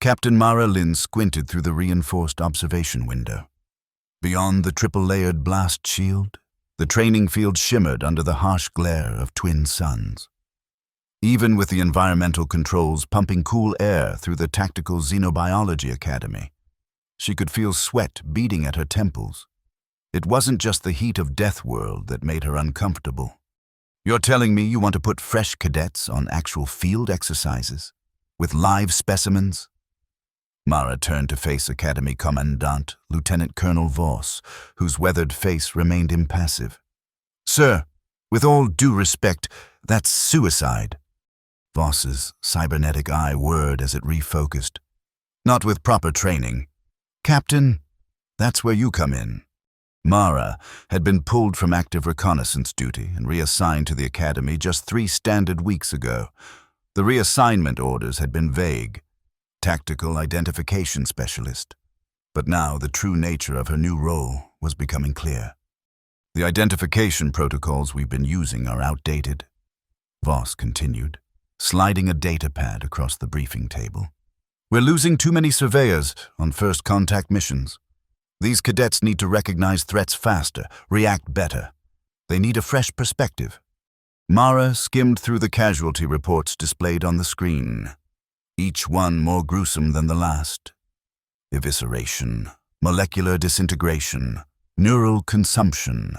Captain Mara Lin squinted through the reinforced observation window. Beyond the triple-layered blast shield, the training field shimmered under the harsh glare of twin suns. Even with the environmental controls pumping cool air through the Tactical Xenobiology Academy, she could feel sweat beating at her temples. It wasn't just the heat of Deathworld that made her uncomfortable. "You're telling me you want to put fresh cadets on actual field exercises? With live specimens?" Mara turned to face Academy Commandant Lieutenant Colonel Voss, whose weathered face remained impassive. "Sir, with all due respect, that's suicide." Voss's cybernetic eye whirred as it refocused. "Not with proper training. Captain, that's where you come in." Mara had been pulled from active reconnaissance duty and reassigned to the Academy just 3 standard weeks ago. The reassignment orders had been vague. Tactical Identification Specialist. But now the true nature of her new role was becoming clear. "The identification protocols we've been using are outdated," Voss continued, sliding a data pad across the briefing table. "We're losing too many surveyors on first contact missions. These cadets need to recognize threats faster, react better. They need a fresh perspective." Mara skimmed through the casualty reports displayed on the screen, each one more gruesome than the last. Evisceration, molecular disintegration, neural consumption.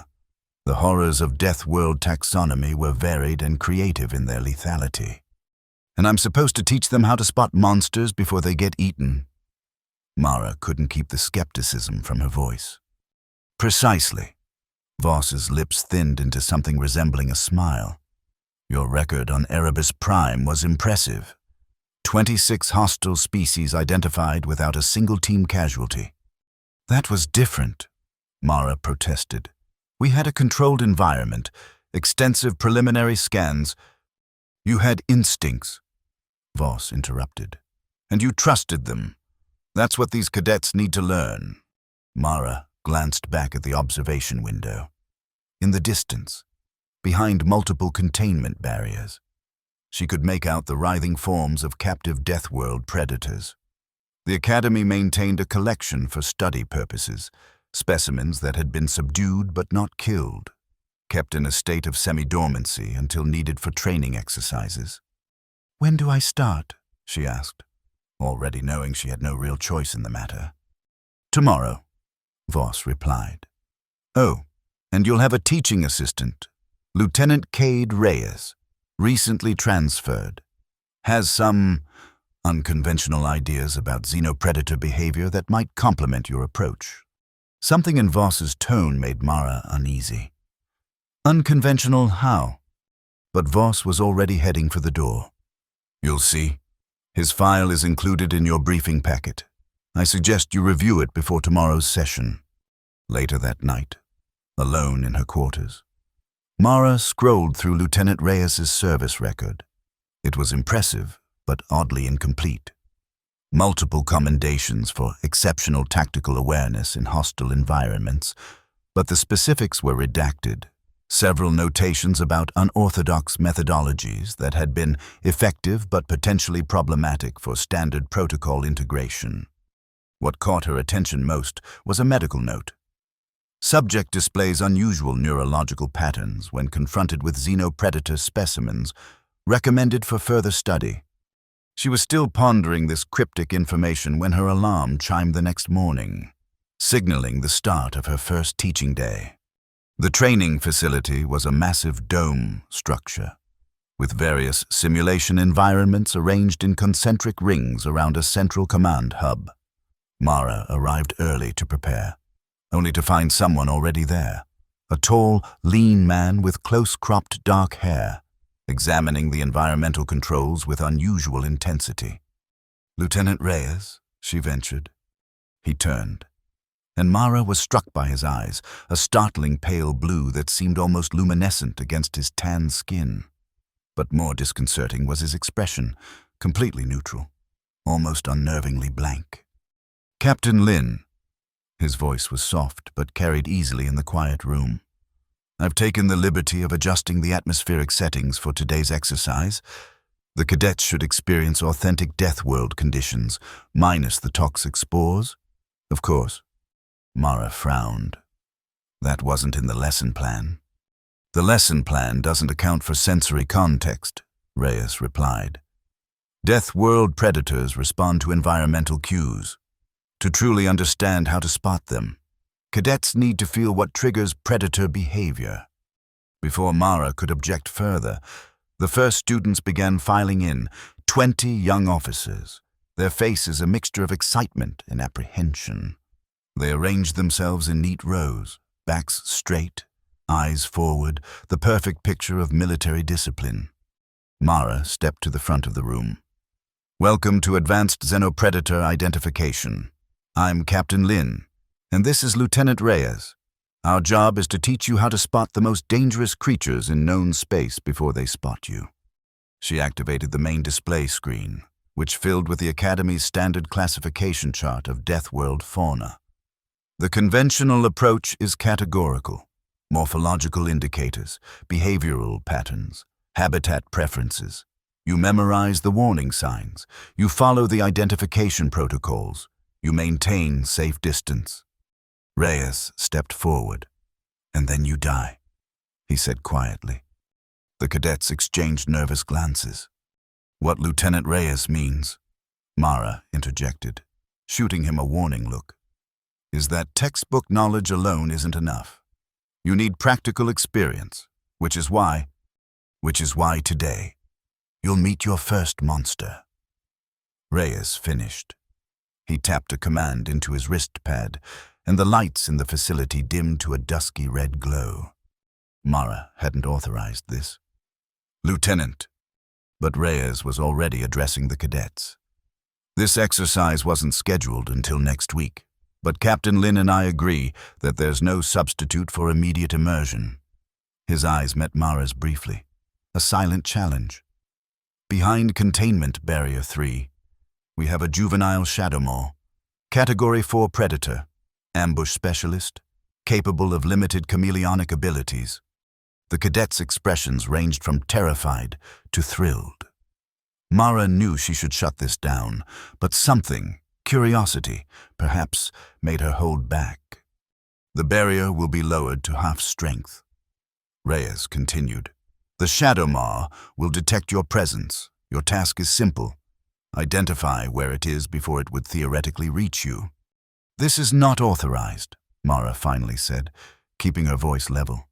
The horrors of Deathworld taxonomy were varied and creative in their lethality. "And I'm supposed to teach them how to spot monsters before they get eaten?" Mara couldn't keep the skepticism from her voice. "Precisely." Voss's lips thinned into something resembling a smile. "Your record on Erebus Prime was impressive. 26 hostile species identified without a single team casualty." "That was different," Mara protested. "We had a controlled environment, extensive preliminary scans." "You had instincts," Voss interrupted. "And you trusted them. That's what these cadets need to learn." Mara glanced back at the observation window. In the distance, behind multiple containment barriers, she could make out the writhing forms of captive Deathworld predators. The Academy maintained a collection for study purposes, specimens that had been subdued but not killed, kept in a state of semi-dormancy until needed for training exercises. "When do I start?" she asked, already knowing she had no real choice in the matter. "Tomorrow," Voss replied. "Oh, and you'll have a teaching assistant, Lieutenant Cade Reyes, recently transferred. Has some unconventional ideas about xenopredator behavior that might complement your approach." Something in Voss's tone made Mara uneasy. "Unconventional how?" But Voss was already heading for the door. "You'll see. His file is included in your briefing packet. I suggest you review it before tomorrow's session." Later that night, alone in her quarters, Mara scrolled through Lieutenant Reyes's service record. It was impressive, but oddly incomplete. Multiple commendations for exceptional tactical awareness in hostile environments, but the specifics were redacted. Several notations about unorthodox methodologies that had been effective but potentially problematic for standard protocol integration. What caught her attention most was a medical note. "Subject displays unusual neurological patterns when confronted with xenopredator specimens, recommended for further study." She was still pondering this cryptic information when her alarm chimed the next morning, signaling the start of her first teaching day. The training facility was a massive dome structure, with various simulation environments arranged in concentric rings around a central command hub. Mara arrived early to prepare, only to find someone already there, a tall, lean man with close-cropped dark hair, examining the environmental controls with unusual intensity. "Lieutenant Reyes," she ventured. He turned, and Mara was struck by his eyes, a startling pale blue that seemed almost luminescent against his tan skin. But more disconcerting was his expression, completely neutral, almost unnervingly blank. "Captain Lin." His voice was soft but carried easily in the quiet room. "I've taken the liberty of adjusting the atmospheric settings for today's exercise. The cadets should experience authentic Deathworld conditions, minus the toxic spores. Of course. Mara frowned. That wasn't in the lesson plan. The lesson plan doesn't account for sensory context, Reyes replied. Deathworld predators respond to environmental cues. To truly understand how to spot them, cadets need to feel what triggers predator behavior. Before Mara could object further, the first students began filing in, 20 young officers, their faces a mixture of excitement and apprehension. They arranged themselves in neat rows, backs straight, eyes forward, the perfect picture of military discipline. Mara stepped to the front of the room. Welcome to Advanced Xenopredator Identification. I'm Captain Lin, and this is Lieutenant Reyes. Our job is to teach you how to spot the most dangerous creatures in known space before they spot you. She activated the main display screen, which filled with the Academy's standard classification chart of Deathworld fauna. The conventional approach is categorical. Morphological indicators, behavioral patterns, habitat preferences. You memorize the warning signs. You follow the identification protocols. You maintain safe distance. Reyes stepped forward. And then you die, he said quietly. The cadets exchanged nervous glances. What Lieutenant Reyes means, Mara interjected, shooting him a warning look, is that textbook knowledge alone isn't enough. You need practical experience, which is why today, you'll meet your first monster. Reyes finished. He tapped a command into his wrist pad, and the lights in the facility dimmed to a dusky red glow. Mara hadn't authorized this. Lieutenant. But Reyes was already addressing the cadets. This exercise wasn't scheduled until next week, but Captain Lin and I agree that there's no substitute for immediate immersion. His eyes met Mara's briefly, a silent challenge. Behind Containment Barrier 3, we have a juvenile shadow maw, Category 4 predator, ambush specialist, capable of limited chameleonic abilities. The cadets' expressions ranged from terrified to thrilled. Mara knew she should shut this down, but something, curiosity, perhaps, made her hold back. The barrier will be lowered to half strength. Reyes continued. The shadow maw will detect your presence. Your task is simple. Identify where it is before it would theoretically reach you. This is not authorized, Mara finally said, keeping her voice level.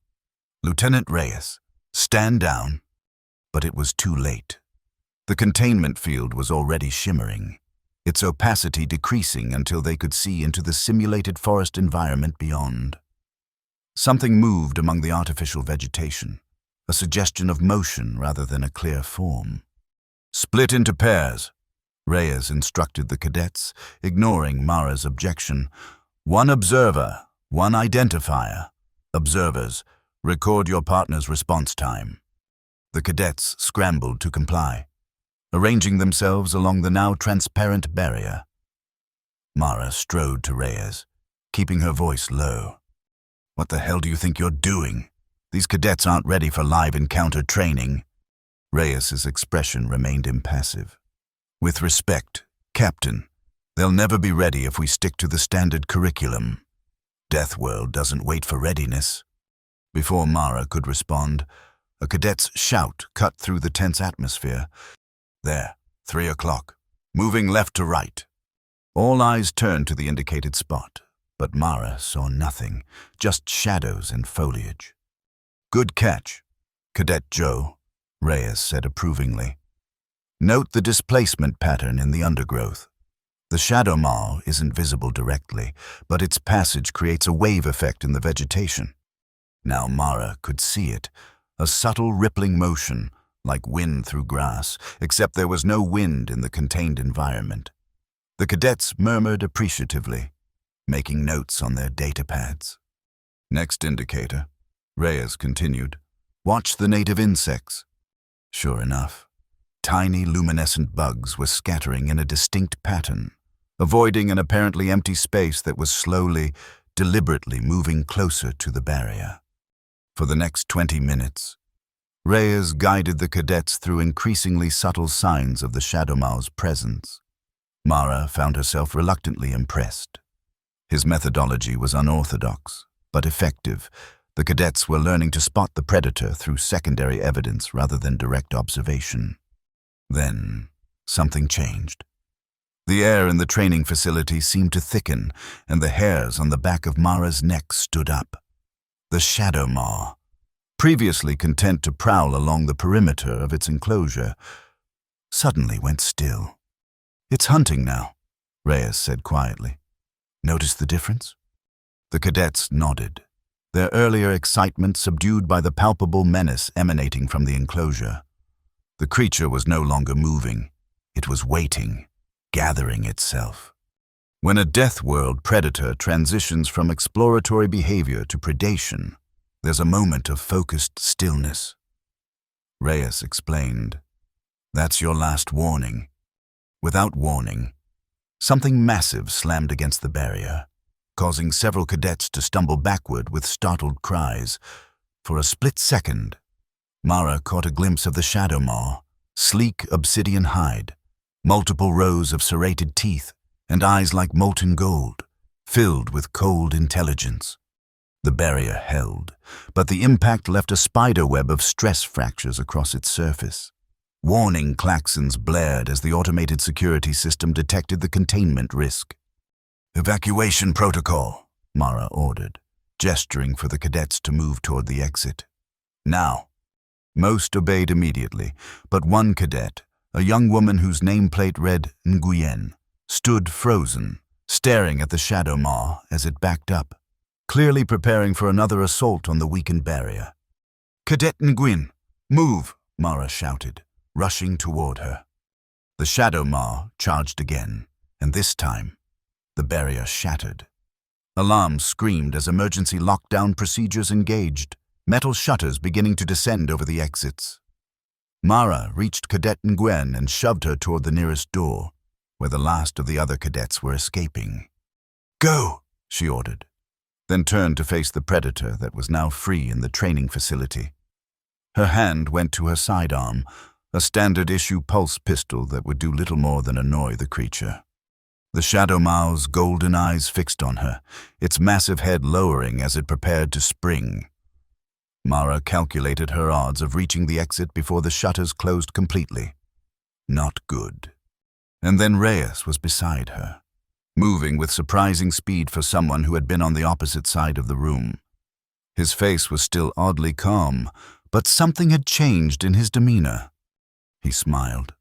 Lieutenant Reyes, stand down. But it was too late. The containment field was already shimmering, its opacity decreasing until they could see into the simulated forest environment beyond. Something moved among the artificial vegetation, a suggestion of motion rather than a clear form. Split into pairs, Reyes instructed the cadets, ignoring Mara's objection. One observer, one identifier. Observers, record your partner's response time. The cadets scrambled to comply, arranging themselves along the now transparent barrier. Mara strode to Reyes, keeping her voice low. What the hell do you think you're doing? These cadets aren't ready for live encounter training. Reyes's expression remained impassive. With respect, Captain, they'll never be ready if we stick to the standard curriculum. Deathworld doesn't wait for readiness. Before Mara could respond, a cadet's shout cut through the tense atmosphere. There, 3 o'clock, moving left to right. All eyes turned to the indicated spot, but Mara saw nothing, just shadows and foliage. Good catch, Cadet Joe, Reyes said approvingly. Note the displacement pattern in the undergrowth. The shadow maw isn't visible directly, but its passage creates a wave effect in the vegetation. Now Mara could see it, a subtle rippling motion, like wind through grass, except there was no wind in the contained environment. The cadets murmured appreciatively, making notes on their data pads. Next indicator, Reyes continued. Watch the native insects. Sure enough, tiny luminescent bugs were scattering in a distinct pattern, avoiding an apparently empty space that was slowly, deliberately moving closer to the barrier. For the next 20 minutes, Reyes guided the cadets through increasingly subtle signs of the Shadowmaw's presence. Mara found herself reluctantly impressed. His methodology was unorthodox, but effective. The cadets were learning to spot the predator through secondary evidence rather than direct observation. Then, something changed. The air in the training facility seemed to thicken, and the hairs on the back of Mara's neck stood up. The Shadowmaw, previously content to prowl along the perimeter of its enclosure, suddenly went still. "It's hunting now," Reyes said quietly. "Notice the difference?" The cadets nodded, their earlier excitement subdued by the palpable menace emanating from the enclosure. The creature was no longer moving. It was waiting, gathering itself. When a Deathworld predator transitions from exploratory behavior to predation, there's a moment of focused stillness. Reyes explained, "That's your last warning." Without warning, something massive slammed against the barrier, causing several cadets to stumble backward with startled cries. For a split second, Mara caught a glimpse of the Shadowmaw, sleek obsidian hide, multiple rows of serrated teeth, and eyes like molten gold, filled with cold intelligence. The barrier held, but the impact left a spiderweb of stress fractures across its surface. Warning klaxons blared as the automated security system detected the containment risk. "Evacuation protocol," Mara ordered, gesturing for the cadets to move toward the exit. "Now." Most obeyed immediately, but one cadet, a young woman whose nameplate read Nguyen, stood frozen, staring at the Shadowmaw as it backed up, clearly preparing for another assault on the weakened barrier. "Cadet Nguyen, move!" Mara shouted, rushing toward her. The Shadowmaw charged again, and this time, the barrier shattered. Alarms screamed as emergency lockdown procedures engaged, metal shutters beginning to descend over the exits. Mara reached Cadet Nguyen and shoved her toward the nearest door, where the last of the other cadets were escaping. "Go!" she ordered, then turned to face the predator that was now free in the training facility. Her hand went to her sidearm, a standard-issue pulse pistol that would do little more than annoy the creature. The Shadowmaw's golden eyes fixed on her, its massive head lowering as it prepared to spring. Mara calculated her odds of reaching the exit before the shutters closed completely. Not good. And then Reyes was beside her, moving with surprising speed for someone who had been on the opposite side of the room. His face was still oddly calm, but something had changed in his demeanor. He smiled.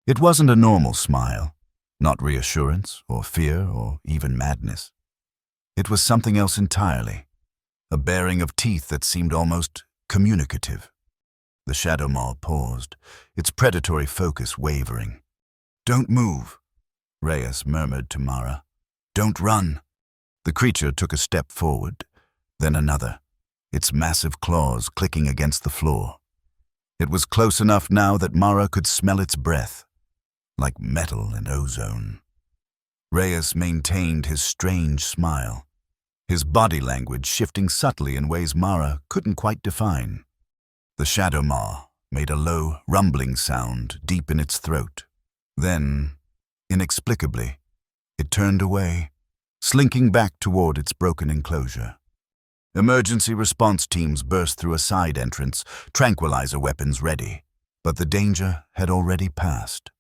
It wasn't a normal smile. Not reassurance, or fear, or even madness. It was something else entirely, a baring of teeth that seemed almost communicative. The Shadowmaw paused, its predatory focus wavering. "Don't move," Reyes murmured to Mara. "Don't run." The creature took a step forward, then another, its massive claws clicking against the floor. It was close enough now that Mara could smell its breath, like metal and ozone. Reyes maintained his strange smile, his body language shifting subtly in ways Mara couldn't quite define. The Shadowmaw made a low, rumbling sound deep in its throat. Then, inexplicably, it turned away, slinking back toward its broken enclosure. Emergency response teams burst through a side entrance, tranquilizer weapons ready, but the danger had already passed.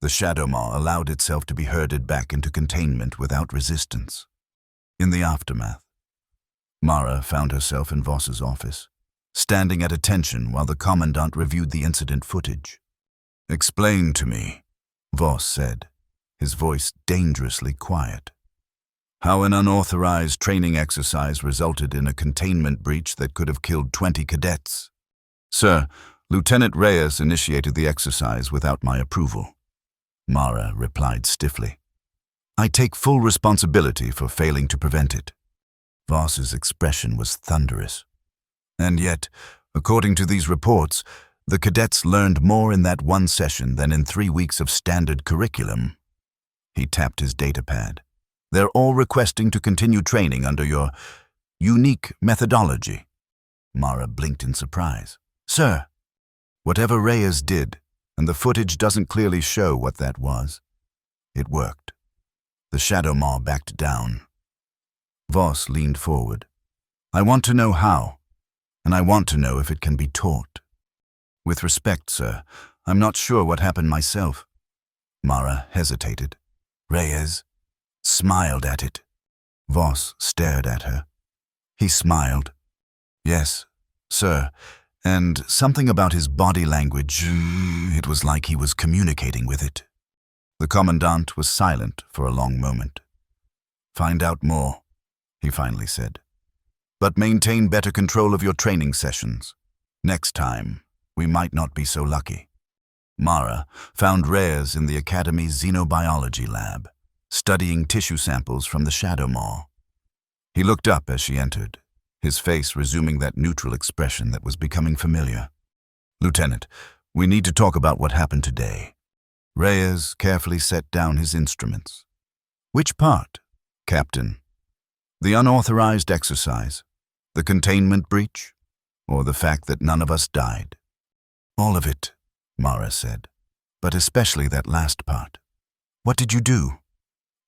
The Shadowmaw allowed itself to be herded back into containment without resistance. In the aftermath, Mara found herself in Voss's office, standing at attention while the Commandant reviewed the incident footage. "Explain to me," Voss said, his voice dangerously quiet, "how an unauthorized training exercise resulted in a containment breach that could have killed 20 cadets." "Sir, Lieutenant Reyes initiated the exercise without my approval," Mara replied stiffly. "I take full responsibility for failing to prevent it." Voss's expression was thunderous. "And yet, according to these reports, the cadets learned more in that one session than in 3 weeks of standard curriculum." He tapped his datapad. "They're all requesting to continue training under your unique methodology." Mara blinked in surprise. Sir, whatever Reyes did, and the footage doesn't clearly show what that was, it worked. The Shadow Maw backed down. Voss leaned forward. I want to know how, and I want to know if it can be taught. With respect, sir, I'm not sure what happened myself. Mara hesitated. Reyes smiled at it. Voss stared at her. He smiled. Yes, sir, and something about his body language. It was like he was communicating with it. The Commandant was silent for a long moment. Find out more, he finally said. But maintain better control of your training sessions. Next time, we might not be so lucky. Mara found Reyes in the Academy's xenobiology lab, studying tissue samples from the Shadow Maw. He looked up as she entered, his face resuming that neutral expression that was becoming familiar. Lieutenant, we need to talk about what happened today. Reyes carefully set down his instruments. Which part, Captain? The unauthorized exercise, the containment breach, or the fact that none of us died? All of it, Mara said, but especially that last part. What did you do?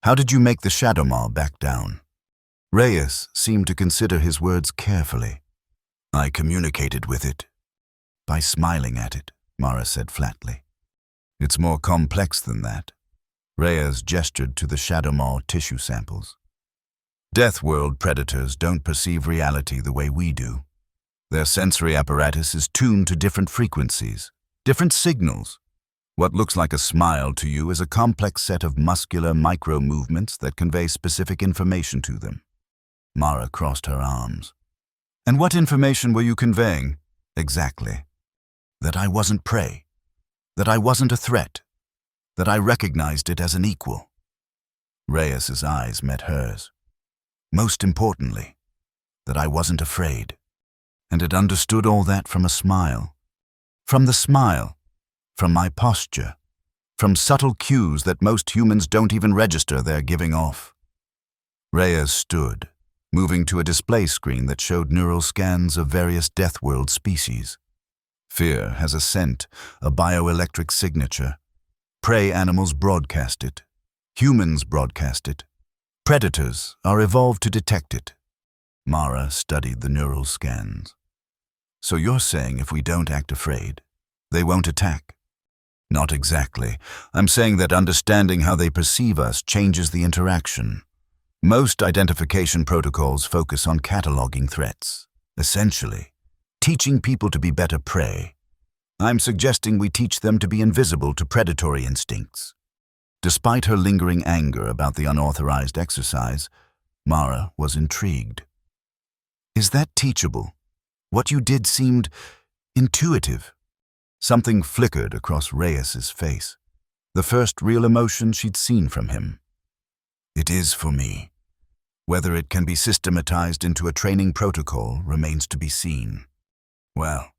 How did you make the Shadow Maw back down? Reyes seemed to consider his words carefully. I communicated with it. By smiling at it, Mara said flatly. It's more complex than that. Reyes gestured to the Shadow Maw tissue samples. Deathworld predators don't perceive reality the way we do. Their sensory apparatus is tuned to different frequencies, different signals. What looks like a smile to you is a complex set of muscular micro-movements that convey specific information to them. Mara crossed her arms. And what information were you conveying? Exactly. That I wasn't prey. That I wasn't a threat. That I recognized it as an equal. Reyes's eyes met hers. Most importantly, that I wasn't afraid. And had understood all that from a smile. From the smile. From my posture. From subtle cues that most humans don't even register they're giving off. Reyes stood, moving to a display screen that showed neural scans of various Deathworld species. Fear has a scent, a bioelectric signature. Prey animals broadcast it. Humans broadcast it. Predators are evolved to detect it. Mara studied the neural scans. So you're saying if we don't act afraid, they won't attack? Not exactly. I'm saying that understanding how they perceive us changes the interaction. Most identification protocols focus on cataloging threats, essentially, teaching people to be better prey. I'm suggesting we teach them to be invisible to predatory instincts. Despite her lingering anger about the unauthorized exercise, Mara was intrigued. Is that teachable? What you did seemed intuitive. Something flickered across Reyes's face, the first real emotion she'd seen from him. It is for me. Whether it can be systematized into a training protocol remains to be seen. Well,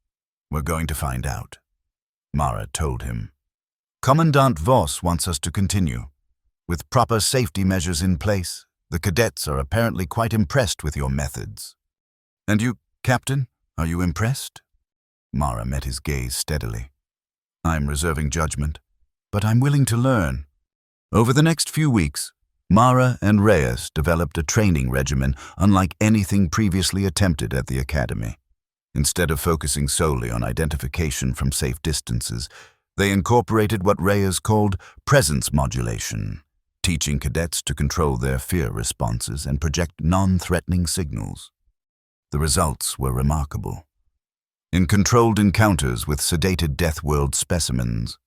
we're going to find out, Mara told him. Commandant Voss wants us to continue. With proper safety measures in place, the cadets are apparently quite impressed with your methods. And you, Captain, are you impressed? Mara met his gaze steadily. I'm reserving judgment, but I'm willing to learn. Over the next few weeks, Mara and Reyes developed a training regimen unlike anything previously attempted at the Academy. Instead of focusing solely on identification from safe distances, they incorporated what Reyes called presence modulation, teaching cadets to control their fear responses and project non-threatening signals. The results were remarkable. In controlled encounters with sedated Deathworld specimens,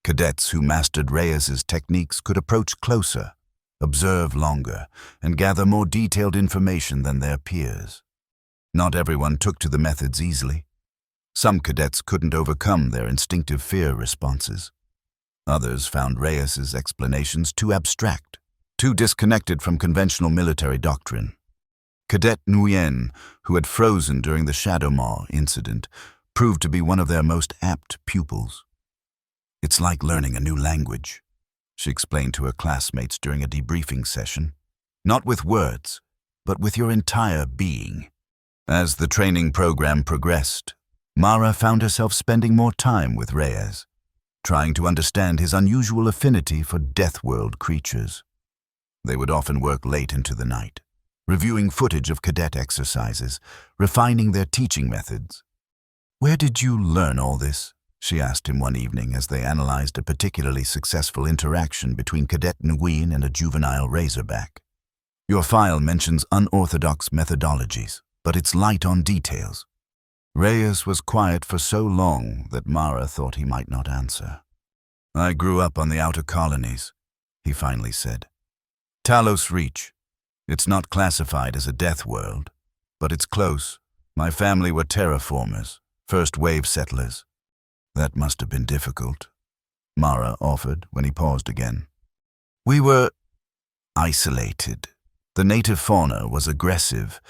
cadets who mastered Reyes's techniques could approach closer, observe longer, and gather more detailed information than their peers. Not everyone took to the methods easily. Some cadets couldn't overcome their instinctive fear responses. Others found Reyes's explanations too abstract, too disconnected from conventional military doctrine. Cadet Nguyen, who had frozen during the Shadow Maw incident, proved to be one of their most apt pupils. It's like learning a new language, she explained to her classmates during a debriefing session. Not with words, but with your entire being. As the training program progressed, Mara found herself spending more time with Reyes, trying to understand his unusual affinity for Deathworld creatures. They would often work late into the night, reviewing footage of cadet exercises, refining their teaching methods. "Where did you learn all this?" she asked him one evening as they analyzed a particularly successful interaction between Cadet Nguyen and a juvenile razorback. "Your file mentions unorthodox methodologies, but it's light on details." Reyes was quiet for so long that Mara thought he might not answer. "I grew up on the outer colonies," he finally said. "Talos Reach. It's not classified as a death world, but it's close. My family were terraformers, first-wave settlers." "That must have been difficult," Mara offered when he paused again. "We were isolated. The native fauna was aggressive,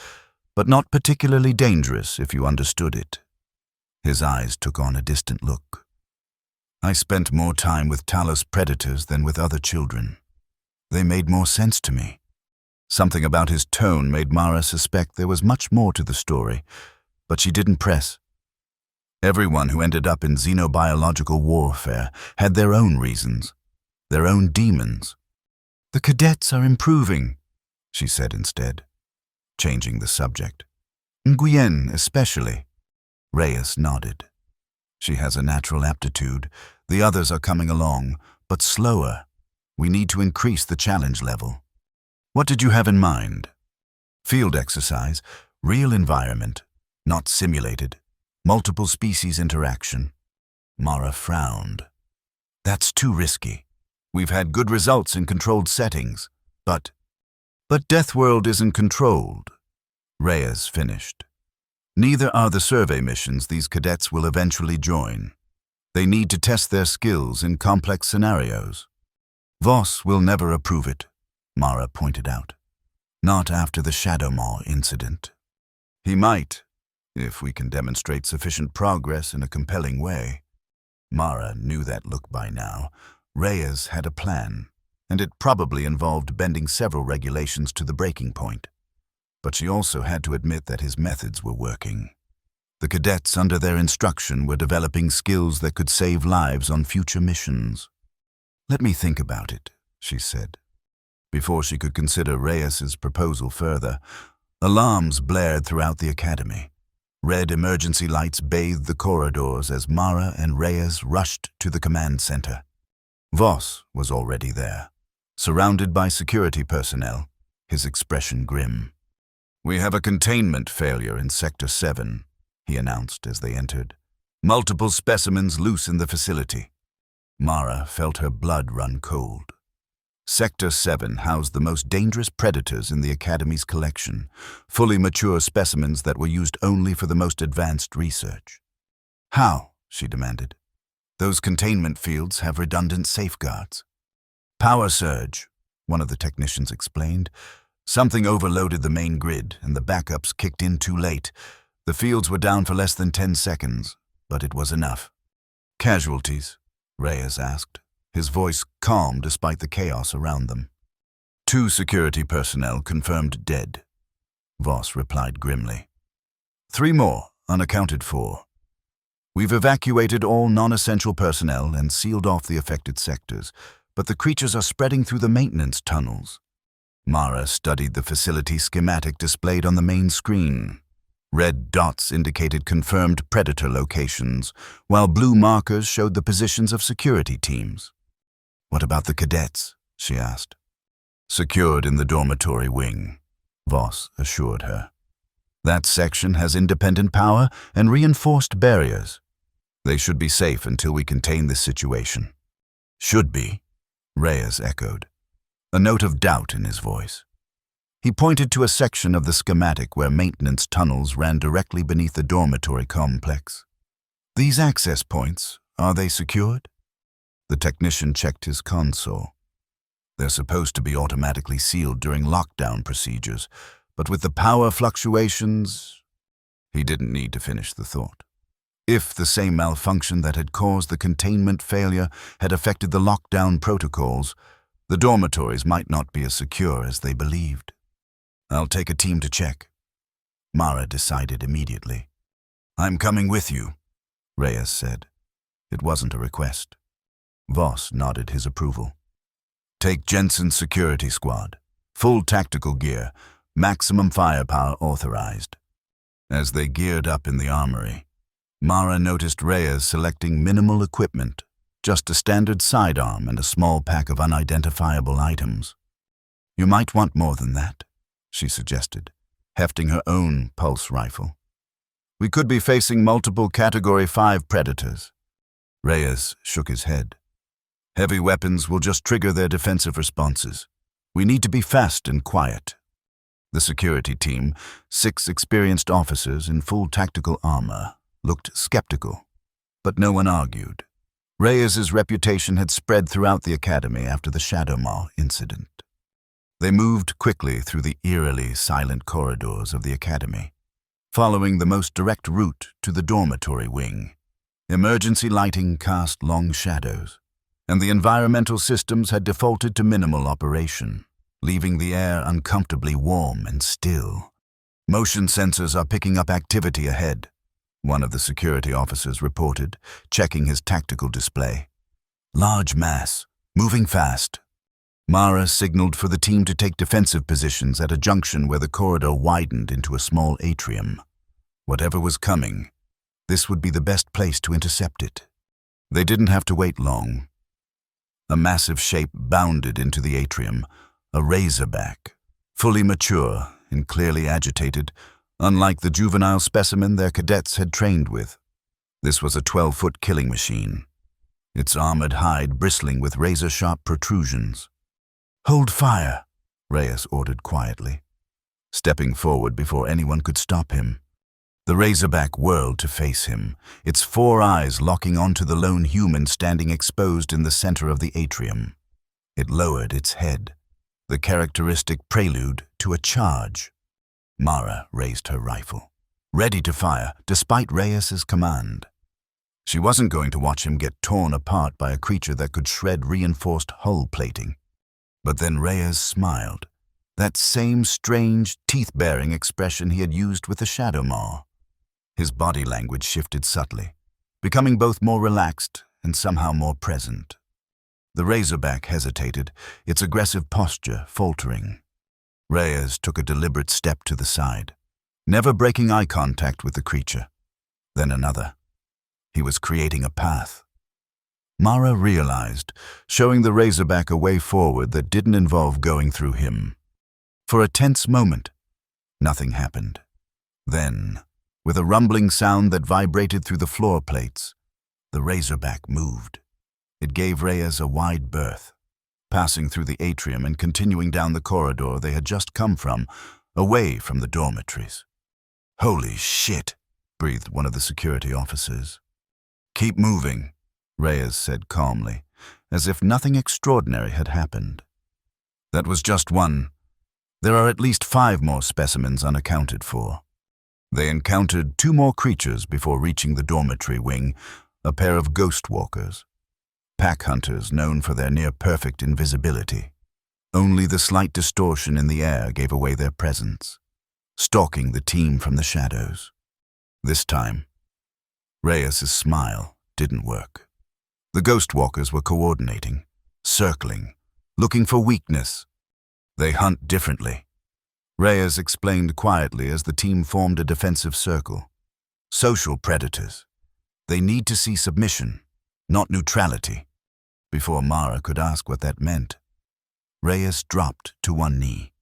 but not particularly dangerous if you understood it." His eyes took on a distant look. "I spent more time with Talos predators than with other children. They made more sense to me." Something about his tone made Mara suspect there was much more to the story, but she didn't press. Everyone who ended up in xenobiological warfare had their own reasons, their own demons. "The cadets are improving," she said instead, changing the subject. "Nguyen especially." Reyes nodded. "She has a natural aptitude. The others are coming along, but slower. We need to increase the challenge level." "What did you have in mind?" "Field exercise, real environment, not simulated, multiple species interaction." Mara frowned. "That's too risky. We've had good results in controlled settings, but Deathworld isn't controlled," Reyes finished. "Neither are the survey missions these cadets will eventually join. They need to test their skills in complex scenarios. Voss will never approve it," Mara pointed out. "Not after the Shadow Maw incident." "He might, if we can demonstrate sufficient progress in a compelling way." Mara knew that look by now. Reyes had a plan, and it probably involved bending several regulations to the breaking point. But she also had to admit that his methods were working. The cadets under their instruction were developing skills that could save lives on future missions. "Let me think about it," she said. Before she could consider Reyes's proposal further, alarms blared throughout the academy. Red emergency lights bathed the corridors as Mara and Reyes rushed to the command center. Voss was already there, surrounded by security personnel, his expression grim. "We have a containment failure in Sector 7, he announced as they entered. "Multiple specimens loose in the facility." Mara felt her blood run cold. Sector 7 housed the most dangerous predators in the Academy's collection, fully mature specimens that were used only for the most advanced research. "How?" she demanded. "Those containment fields have redundant safeguards." "Power surge," one of the technicians explained. "Something overloaded the main grid, and the backups kicked in too late. The fields were down for less than 10 seconds, but it was enough." "Casualties?" Reyes asked, his voice calm despite the chaos around them. "2 security personnel confirmed dead," Voss replied grimly. 3 more unaccounted for. "We've evacuated all non-essential personnel and sealed off the affected sectors, but the creatures are spreading through the maintenance tunnels." Mara studied the facility schematic displayed on the main screen. Red dots indicated confirmed predator locations, while blue markers showed the positions of security teams. "What about the cadets?" she asked. "Secured in the dormitory wing," Voss assured her. "That section has independent power and reinforced barriers. They should be safe until we contain this situation." "Should be," Reyes echoed, a note of doubt in his voice. He pointed to a section of the schematic where maintenance tunnels ran directly beneath the dormitory complex. "These access points, are they secured?" The technician checked his console. "They're supposed to be automatically sealed during lockdown procedures, but with the power fluctuations..." He didn't need to finish the thought. If the same malfunction that had caused the containment failure had affected the lockdown protocols, the dormitories might not be as secure as they believed. "I'll take a team to check," Mara decided immediately. "I'm coming with you," Reyes said. It wasn't a request. Voss nodded his approval. "Take Jensen's security squad. Full tactical gear, maximum firepower authorized." As they geared up in the armory, Mara noticed Reyes selecting minimal equipment, just a standard sidearm and a small pack of unidentifiable items. "You might want more than that," she suggested, hefting her own pulse rifle. "We could be facing multiple Category 5 predators." Reyes shook his head. "Heavy weapons will just trigger their defensive responses. We need to be fast and quiet." The security team, 6 experienced officers in full tactical armor, looked skeptical, but no one argued. Reyes's reputation had spread throughout the academy after the Shadow Maw incident. They moved quickly through the eerily silent corridors of the academy, following the most direct route to the dormitory wing. Emergency lighting cast long shadows, and the environmental systems had defaulted to minimal operation, leaving the air uncomfortably warm and still. "Motion sensors are picking up activity ahead," one of the security officers reported, checking his tactical display. "Large mass, moving fast." Mara signaled for the team to take defensive positions at a junction where the corridor widened into a small atrium. Whatever was coming, this would be the best place to intercept it. They didn't have to wait long. A massive shape bounded into the atrium, a razorback, fully mature and clearly agitated, unlike the juvenile specimen their cadets had trained with. This was a 12-foot killing machine, its armored hide bristling with razor-sharp protrusions. "Hold fire," Reyes ordered quietly, stepping forward before anyone could stop him. The razorback whirled to face him, its 4 eyes locking onto the lone human standing exposed in the center of the atrium. It lowered its head, the characteristic prelude to a charge. Mara raised her rifle, ready to fire despite Reyes's command. She wasn't going to watch him get torn apart by a creature that could shred reinforced hull plating. But then Reyes smiled, that same strange, teeth-baring expression he had used with the Shadow Maw. His body language shifted subtly, becoming both more relaxed and somehow more present. The razorback hesitated, its aggressive posture faltering. Reyes took a deliberate step to the side, never breaking eye contact with the creature. Then another. He was creating a path. Mara realized, showing the razorback a way forward that didn't involve going through him. For a tense moment, nothing happened. Then, with a rumbling sound that vibrated through the floor plates, the razorback moved. It gave Reyes a wide berth, passing through the atrium and continuing down the corridor they had just come from, away from the dormitories. "Holy shit," breathed one of the security officers. "Keep moving," Reyes said calmly, as if nothing extraordinary had happened. "That was just one. There are at least 5 more specimens unaccounted for." They encountered 2 more creatures before reaching the dormitory wing, a pair of ghost walkers. Pack hunters known for their near-perfect invisibility. Only the slight distortion in the air gave away their presence, stalking the team from the shadows. This time, Reyes's smile didn't work. The ghost walkers were coordinating, circling, looking for weakness. "They hunt differently," Reyes explained quietly as the team formed a defensive circle. "Social predators. They need to see submission, not neutrality." Before Mara could ask what that meant, Reyes dropped to one knee,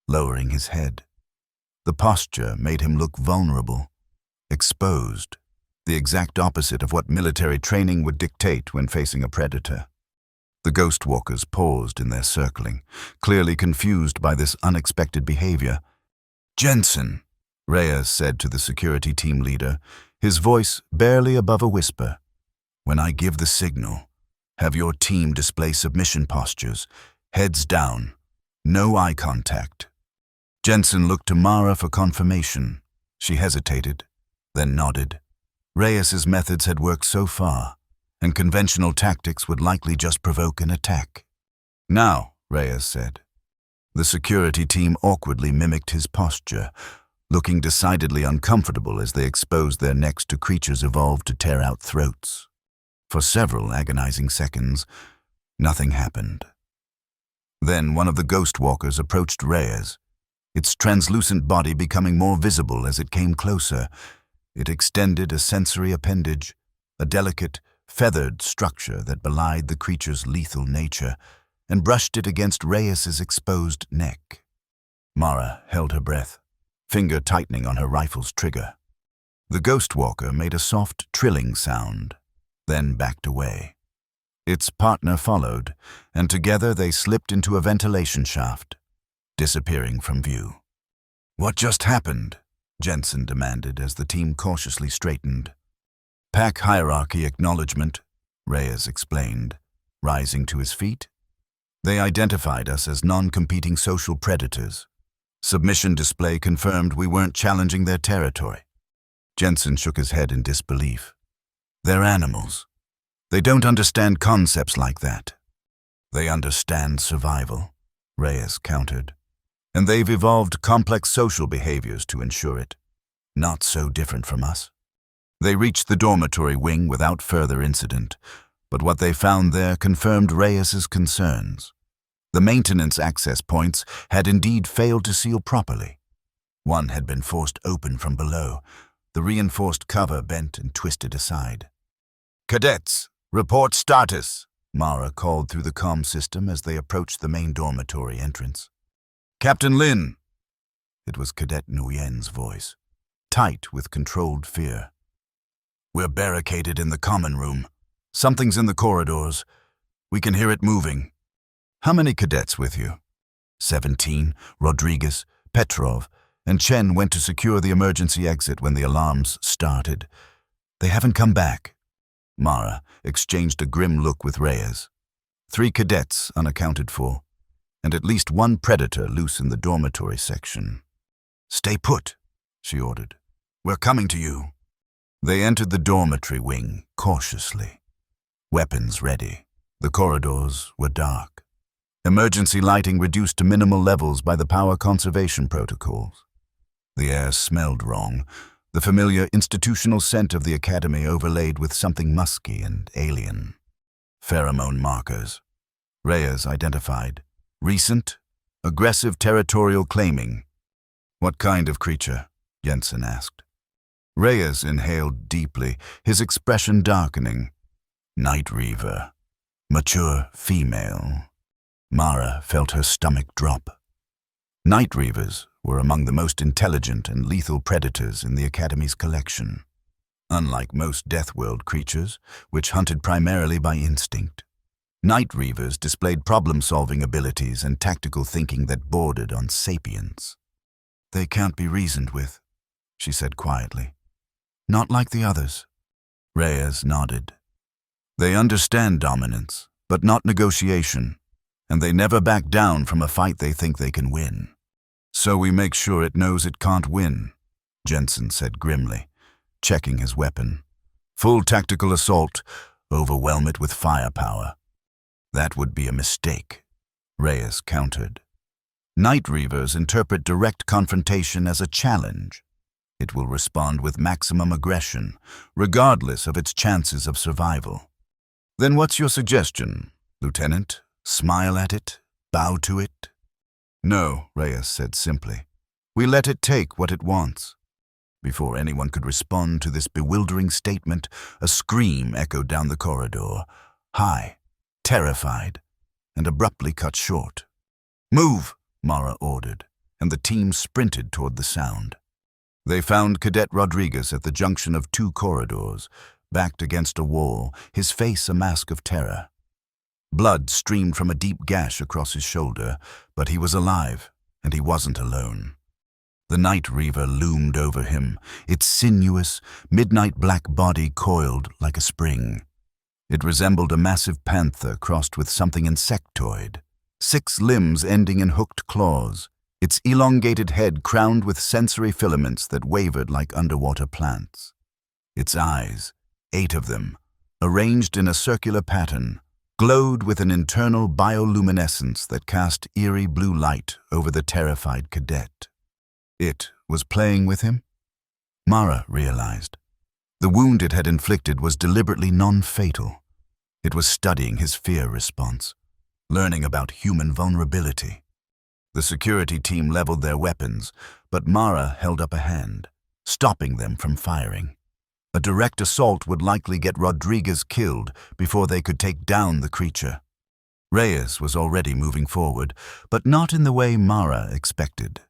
lowering his head. The posture made him look vulnerable, exposed, the exact opposite of what military training would dictate when facing a predator. The ghost walkers paused in their circling, clearly confused by this unexpected behavior. "Jensen," Reyes said to the security team leader, his voice barely above a whisper. "When I give the signal, have your team display submission postures, heads down, no eye contact." Jensen looked to Mara for confirmation. She hesitated, then nodded. Reyes's methods had worked so far, and conventional tactics would likely just provoke an attack. "Now," Reyes said. The security team awkwardly mimicked his posture, looking decidedly uncomfortable as they exposed their necks to creatures evolved to tear out throats. For several agonizing seconds, nothing happened. Then one of the ghost walkers approached Reyes, its translucent body becoming more visible as it came closer. It extended a sensory appendage, a delicate, feathered structure that belied the creature's lethal nature, and brushed it against Reyes's exposed neck. Mara held her breath, finger tightening on her rifle's trigger. The ghost walker made a soft, trilling sound, then backed away. Its partner followed, and together they slipped into a ventilation shaft, disappearing from view. "What just happened?" Jensen demanded as the team cautiously straightened. "Pack hierarchy acknowledgement," Reyes explained, rising to his feet. "They identified us as non-competing social predators. Submission display confirmed we weren't challenging their territory." Jensen shook his head in disbelief. "They're animals. They don't understand concepts like that." "They understand survival," Reyes countered. "And they've evolved complex social behaviors to ensure it. Not so different from us." They reached the dormitory wing without further incident, but what they found there confirmed Reyes's concerns. The maintenance access points had indeed failed to seal properly. One had been forced open from below, the reinforced cover bent and twisted aside. "Cadets, report status," Mara called through the comm system as they approached the main dormitory entrance. "Captain Lin." It was Cadet Nguyen's voice, tight with controlled fear. "We're barricaded in the common room. Something's in the corridors. We can hear it moving." "How many cadets with you?" 17. Rodriguez, Petrov, and Chen went to secure the emergency exit when the alarms started. "They haven't come back." Mara exchanged a grim look with Reyes. 3 cadets unaccounted for, and at least one predator loose in the dormitory section. "Stay put," she ordered. "We're coming to you." They entered the dormitory wing cautiously, weapons ready. The corridors were dark. Emergency lighting reduced to minimal levels by the power conservation protocols. The air smelled wrong, the familiar institutional scent of the academy overlaid with something musky and alien. Pheromone markers. Reyes identified. Recent, aggressive territorial claiming. "What kind of creature?" Jensen asked. Reyes inhaled deeply, his expression darkening. "Night Reaver. Mature female." Mara felt her stomach drop. Night Reavers were among the most intelligent and lethal predators in the Academy's collection. Unlike most Deathworld creatures, which hunted primarily by instinct, Night Reavers displayed problem-solving abilities and tactical thinking that bordered on sapience. "They can't be reasoned with," she said quietly. "Not like the others." Reyes nodded. "They understand dominance, but not negotiation, and they never back down from a fight they think they can win. So we make sure it knows it can't win," Jensen said grimly, checking his weapon. "Full tactical assault, overwhelm it with firepower." "That would be a mistake," Reyes countered. "Night Reavers interpret direct confrontation as a challenge. It will respond with maximum aggression, regardless of its chances of survival." "Then what's your suggestion, Lieutenant? Smile at it? Bow to it?" "No," Reyes said simply. "We let it take what it wants." Before anyone could respond to this bewildering statement, a scream echoed down the corridor, high, terrified, and abruptly cut short. "Move," Mara ordered, and the team sprinted toward the sound. They found Cadet Rodriguez at the junction of 2 corridors, backed against a wall, his face a mask of terror. Blood streamed from a deep gash across his shoulder, but he was alive, and he wasn't alone. The Night Reaver loomed over him, its sinuous, midnight black body coiled like a spring. It resembled a massive panther crossed with something insectoid, 6 limbs ending in hooked claws, its elongated head crowned with sensory filaments that wavered like underwater plants. Its eyes, 8 of them, arranged in a circular pattern, glowed with an internal bioluminescence that cast eerie blue light over the terrified cadet. It was playing with him? Mara realized. The wound it had inflicted was deliberately non-fatal. It was studying his fear response, learning about human vulnerability. The security team leveled their weapons, but Mara held up a hand, stopping them from firing. A direct assault would likely get Rodriguez killed before they could take down the creature. Reyes was already moving forward, but not in the way Mara expected.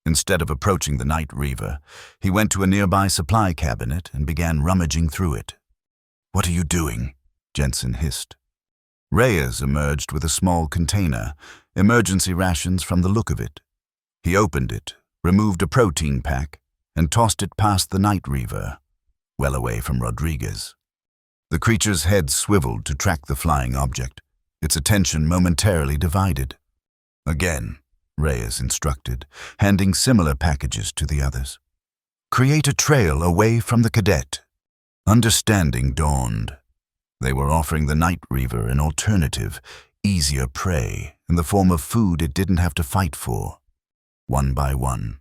Instead of approaching the Night Reaver, he went to a nearby supply cabinet and began rummaging through it. "What are you doing?" Jensen hissed. Reyes emerged with a small container, emergency rations from the look of it. He opened it, removed a protein pack, and tossed it past the Night Reaver, well away from Rodriguez. The creature's head swiveled to track the flying object, its attention momentarily divided. "Again," Reyes instructed, handing similar packages to the others. "Create a trail away from the cadet." Understanding dawned. They were offering the Night Reaver an alternative, easier prey in the form of food it didn't have to fight for. One by one,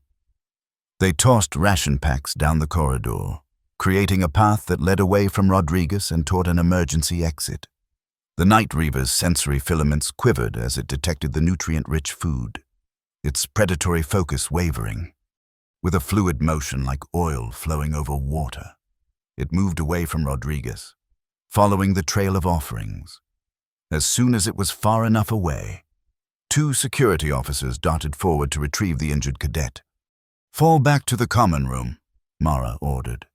they tossed ration packs down the corridor, creating a path that led away from Rodriguez and toward an emergency exit. The Night Reaver's sensory filaments quivered as it detected the nutrient-rich food, its predatory focus wavering. With a fluid motion like oil flowing over water, it moved away from Rodriguez, following the trail of offerings. As soon as it was far enough away, 2 security officers darted forward to retrieve the injured cadet. "Fall back to the common room," Mara ordered.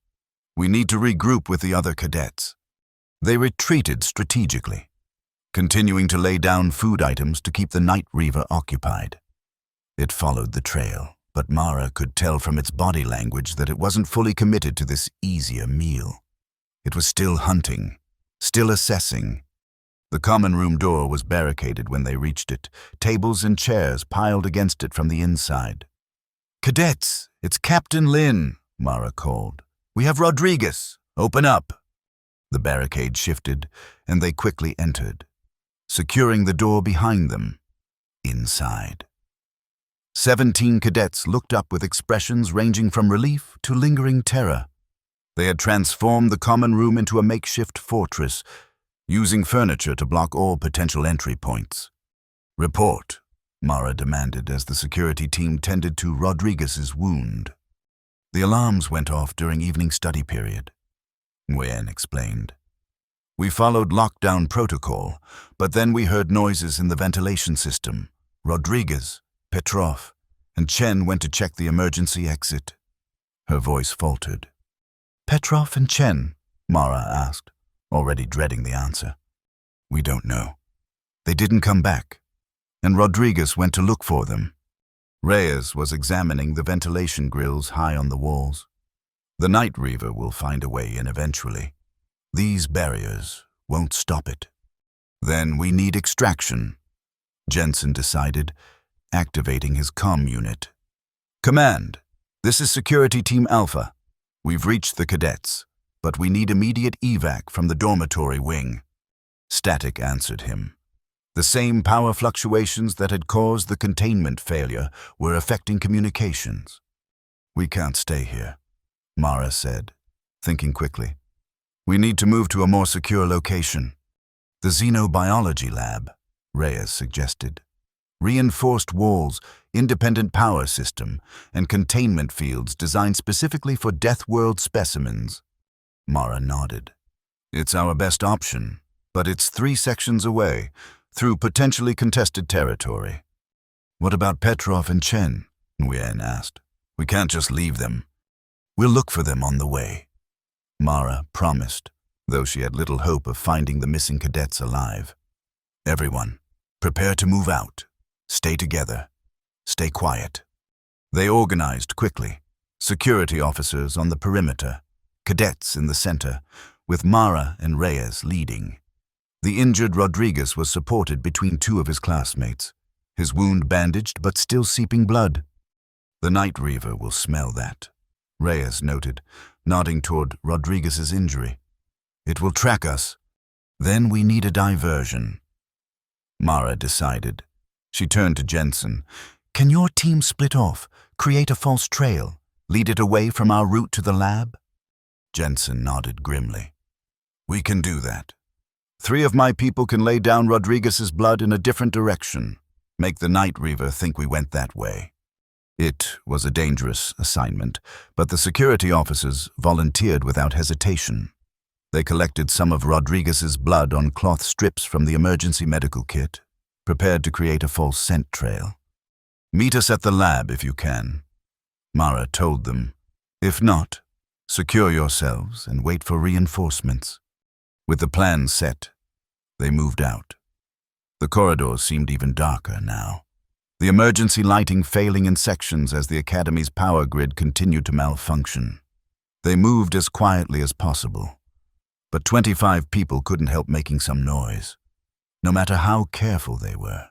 "We need to regroup with the other cadets." They retreated strategically, continuing to lay down food items to keep the Night Reaver occupied. It followed the trail, but Mara could tell from its body language that it wasn't fully committed to this easier meal. It was still hunting, still assessing. The common room door was barricaded when they reached it, tables and chairs piled against it from the inside. "Cadets, it's Captain Lin," Mara called. "We have Rodriguez. Open up." The barricade shifted, and they quickly entered, securing the door behind them. Inside, 17 cadets looked up with expressions ranging from relief to lingering terror. They had transformed the common room into a makeshift fortress, using furniture to block all potential entry points. "Report," Mara demanded as the security team tended to Rodriguez's wound. "The alarms went off during evening study period," Nguyen explained. "We followed lockdown protocol, but then we heard noises in the ventilation system. Rodriguez, Petrov, and Chen went to check the emergency exit." Her voice faltered. "Petrov and Chen?" Mara asked, already dreading the answer. "We don't know. They didn't come back, and Rodriguez went to look for them." Reyes was examining the ventilation grills high on the walls. "The Night Reaver will find a way in eventually. These barriers won't stop it." "Then we need extraction," Jensen decided, activating his comm unit. "Command, this is Security Team Alpha. We've reached the cadets, but we need immediate evac from the dormitory wing." Static answered him. The same power fluctuations that had caused the containment failure were affecting communications. "We can't stay here," Mara said, thinking quickly. "We need to move to a more secure location." "The xenobiology lab," Reyes suggested. "Reinforced walls, independent power system, and containment fields designed specifically for Deathworld specimens." Mara nodded. "It's our best option, but it's 3 sections away, through potentially contested territory." "What about Petrov and Chen?" Nguyen asked. "We can't just leave them. We'll look for them on the way." Mara promised, though she had little hope of finding the missing cadets alive. "Everyone, prepare to move out. Stay together. Stay quiet." They organized quickly, security officers on the perimeter, cadets in the center, with Mara and Reyes leading. The injured Rodriguez was supported between 2 of his classmates, his wound bandaged but still seeping blood. "The Night Reaver will smell that," Reyes noted, nodding toward Rodriguez's injury. "It will track us. Then we need a diversion." Mara decided. She turned to Jensen. Can your team split off, create a false trail, lead it away from our route to the lab? Jensen nodded grimly. We can do that. 3 of my people can lay down Rodriguez's blood in a different direction, make the Night Reaver think we went that way. It was a dangerous assignment, but the security officers volunteered without hesitation. They collected some of Rodriguez's blood on cloth strips from the emergency medical kit, prepared to create a false scent trail. Meet us at the lab if you can, Mara told them. If not, secure yourselves and wait for reinforcements. With the plan set, they moved out. The corridors seemed even darker now, the emergency lighting failing in sections as the Academy's power grid continued to malfunction. They moved as quietly as possible, but 25 people couldn't help making some noise, no matter how careful they were.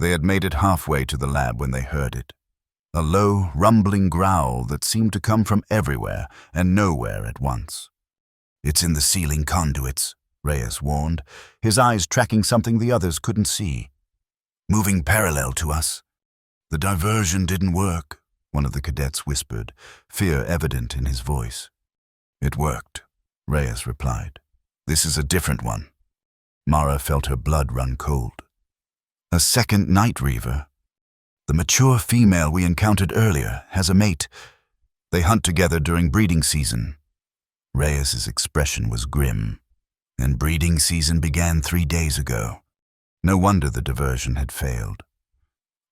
They had made it halfway to the lab when they heard it, a low, rumbling growl that seemed to come from everywhere and nowhere at once. It's in the ceiling conduits, Reyes warned, his eyes tracking something the others couldn't see. Moving parallel to us. The diversion didn't work, one of the cadets whispered, fear evident in his voice. It worked, Reyes replied. This is a different one. Mara felt her blood run cold. A second Night Reaver. The mature female we encountered earlier has a mate. They hunt together during breeding season. Reyes's expression was grim. And breeding season began 3 days ago. No wonder the diversion had failed.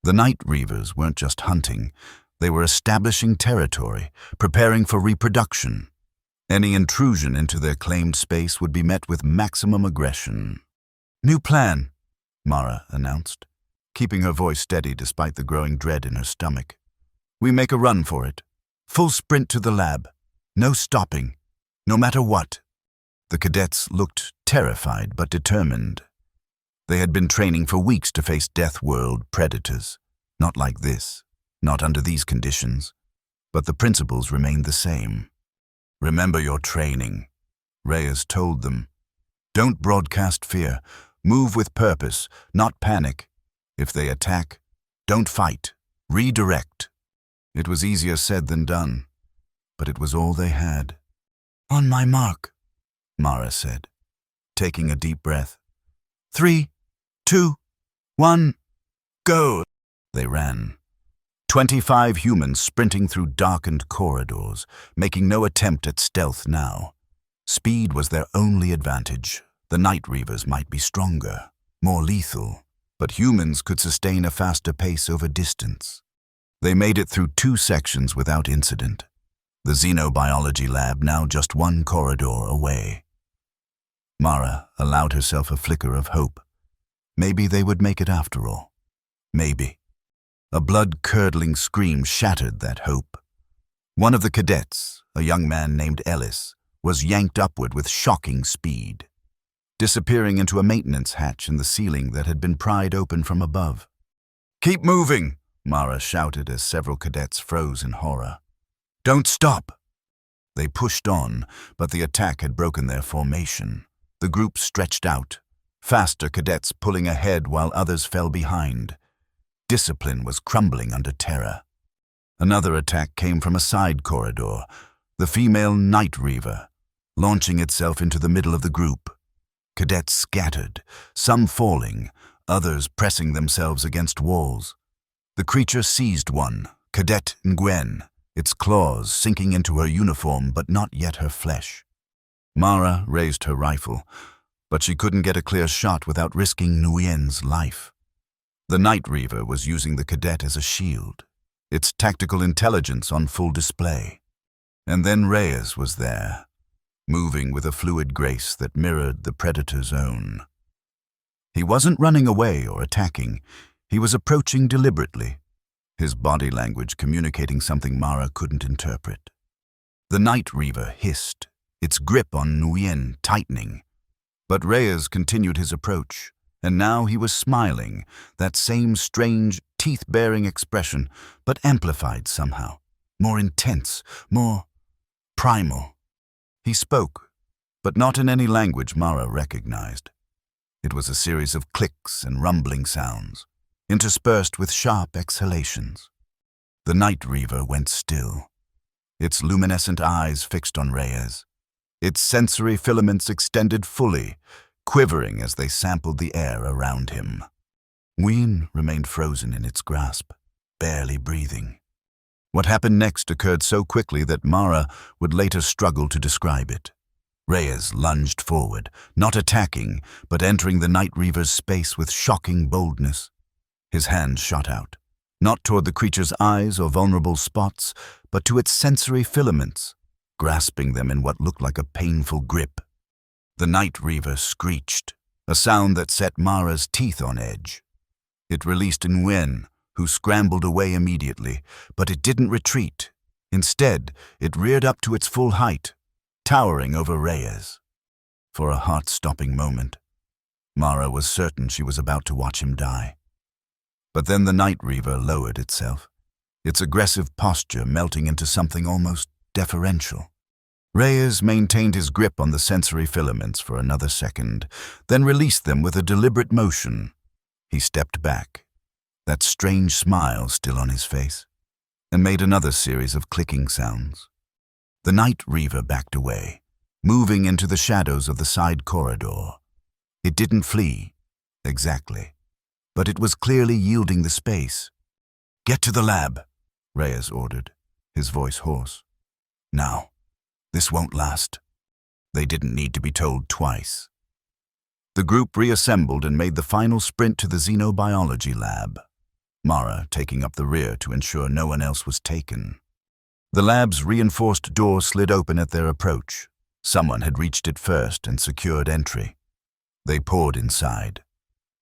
The Night Reavers weren't just hunting. They were establishing territory, preparing for reproduction. Any intrusion into their claimed space would be met with maximum aggression. New plan, Mara announced, keeping her voice steady despite the growing dread in her stomach. We make a run for it. Full sprint to the lab. No stopping. No matter what. The cadets looked terrified but determined. They had been training for weeks to face Deathworld predators. Not like this, not under these conditions. But the principles remained the same. Remember your training, Reyes told them. Don't broadcast fear. Move with purpose, not panic. If they attack, don't fight. Redirect. It was easier said than done, but it was all they had. On my mark, Mara said, taking a deep breath. 3, 2, 1, go! They ran. 25 humans sprinting through darkened corridors, making no attempt at stealth now. Speed was their only advantage. The Night Reavers might be stronger, more lethal, but humans could sustain a faster pace over distance. They made it through 2 sections without incident. The xenobiology lab now just 1 corridor away. Mara allowed herself a flicker of hope. Maybe they would make it after all. Maybe. A blood-curdling scream shattered that hope. One of the cadets, a young man named Ellis, was yanked upward with shocking speed, disappearing into a maintenance hatch in the ceiling that had been pried open from above. Keep moving, Mara shouted as several cadets froze in horror. Don't stop! They pushed on, but the attack had broken their formation. The group stretched out, faster cadets pulling ahead while others fell behind. Discipline was crumbling under terror. Another attack came from a side corridor, the female Night Reaver, launching itself into the middle of the group. Cadets scattered, some falling, others pressing themselves against walls. The creature seized one, Cadet Nguyen, its claws sinking into her uniform but not yet her flesh. Mara raised her rifle, but she couldn't get a clear shot without risking Nguyen's life. The Night Reaver was using the cadet as a shield, its tactical intelligence on full display. And then Reyes was there, moving with a fluid grace that mirrored the predator's own. He wasn't running away or attacking. He was approaching deliberately, his body language communicating something Mara couldn't interpret. The Night Reaver hissed, its grip on Nguyen tightening. But Reyes continued his approach, and now he was smiling, that same strange, teeth-baring expression, but amplified somehow, more intense, more primal. He spoke, but not in any language Mara recognized. It was a series of clicks and rumbling sounds. interspersed with sharp exhalations. The Night Reaver went still, its luminescent eyes fixed on Reyes. Its sensory filaments extended fully, quivering as they sampled the air around him. Nguyen remained frozen in its grasp, barely breathing. What happened next occurred so quickly that Mara would later struggle to describe it. Reyes lunged forward, not attacking, but entering the Night Reaver's space with shocking boldness. His hand shot out, not toward the creature's eyes or vulnerable spots, but to its sensory filaments, grasping them in what looked like a painful grip. The Night Reaver screeched, a sound that set Mara's teeth on edge. It released Nguyen, who scrambled away immediately, but it didn't retreat. Instead, it reared up to its full height, towering over Reyes. For a heart-stopping moment, Mara was certain she was about to watch him die. But then the Night Reaver lowered itself, its aggressive posture melting into something almost deferential. Reyes maintained his grip on the sensory filaments for another second, then released them with a deliberate motion. He stepped back, that strange smile still on his face, and made another series of clicking sounds. The Night Reaver backed away, moving into the shadows of the side corridor. It didn't flee, exactly, but it was clearly yielding the space. "Get to the lab," Reyes ordered, his voice hoarse. "Now. This won't last." They didn't need to be told twice. The group reassembled and made the final sprint to the xenobiology lab, Mara taking up the rear to ensure no one else was taken. The lab's reinforced door slid open at their approach. Someone had reached it first and secured entry. They poured inside,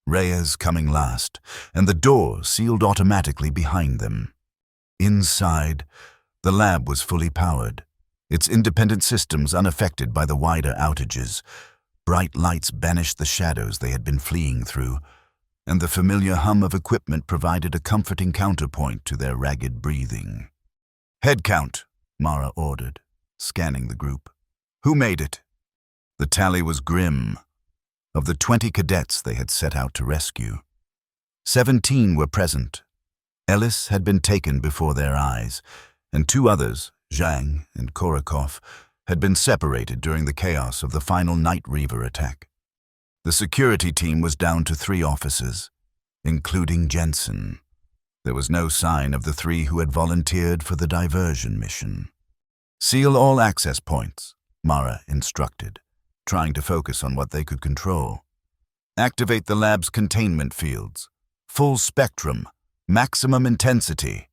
Reyes coming last, and the door sealed automatically behind them. Inside, the lab was fully powered, its independent systems unaffected by the wider outages. Bright lights banished the shadows they had been fleeing through, and the familiar hum of equipment provided a comforting counterpoint to their ragged breathing. "Head count," Mara ordered, scanning the group. "Who made it?" The tally was grim. Of the 20 cadets they had set out to rescue, 17 were present. Ellis had been taken before their eyes, and 2 others, Zhang and Korokov, had been separated during the chaos of the final Night Reaver attack. The security team was down to 3 officers, including Jensen. There was no sign of the 3 who had volunteered for the diversion mission. "Seal all access points," Mara instructed, trying to focus on what they could control. "Activate the lab's containment fields. Full spectrum, maximum intensity."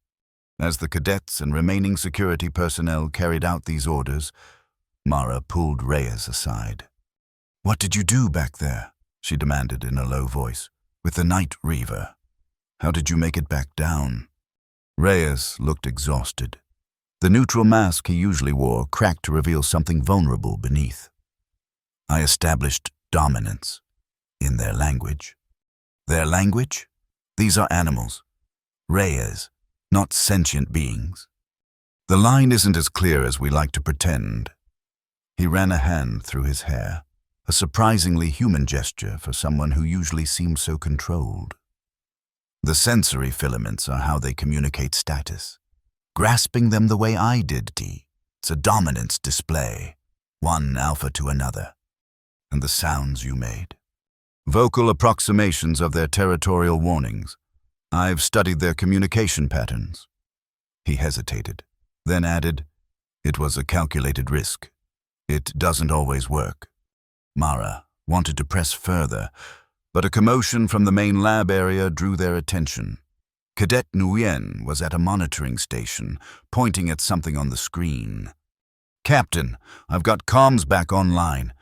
As the cadets and remaining security personnel carried out these orders, Mara pulled Reyes aside. "What did you do back there?" she demanded in a low voice. "With the Night Reaver? How did you make it back down?" Reyes looked exhausted. The neutral mask he usually wore cracked to reveal something vulnerable beneath. "I established dominance in their language." "Their language? These are animals. Reyes, not sentient beings. The line isn't as clear as we like to pretend." He ran a hand through his hair, a surprisingly human gesture for someone who usually seemed so controlled. "The sensory filaments are how they communicate status. Grasping them the way I did, T. It's a dominance display, one alpha to another. And the sounds you made. Vocal approximations of their territorial warnings. I've studied their communication patterns." He hesitated, then added, "It was a calculated risk. It doesn't always work." Mara wanted to press further, but a commotion from the main lab area drew their attention. Cadet Nguyen was at a monitoring station, pointing at something on the screen. "Captain, I've got comms back online.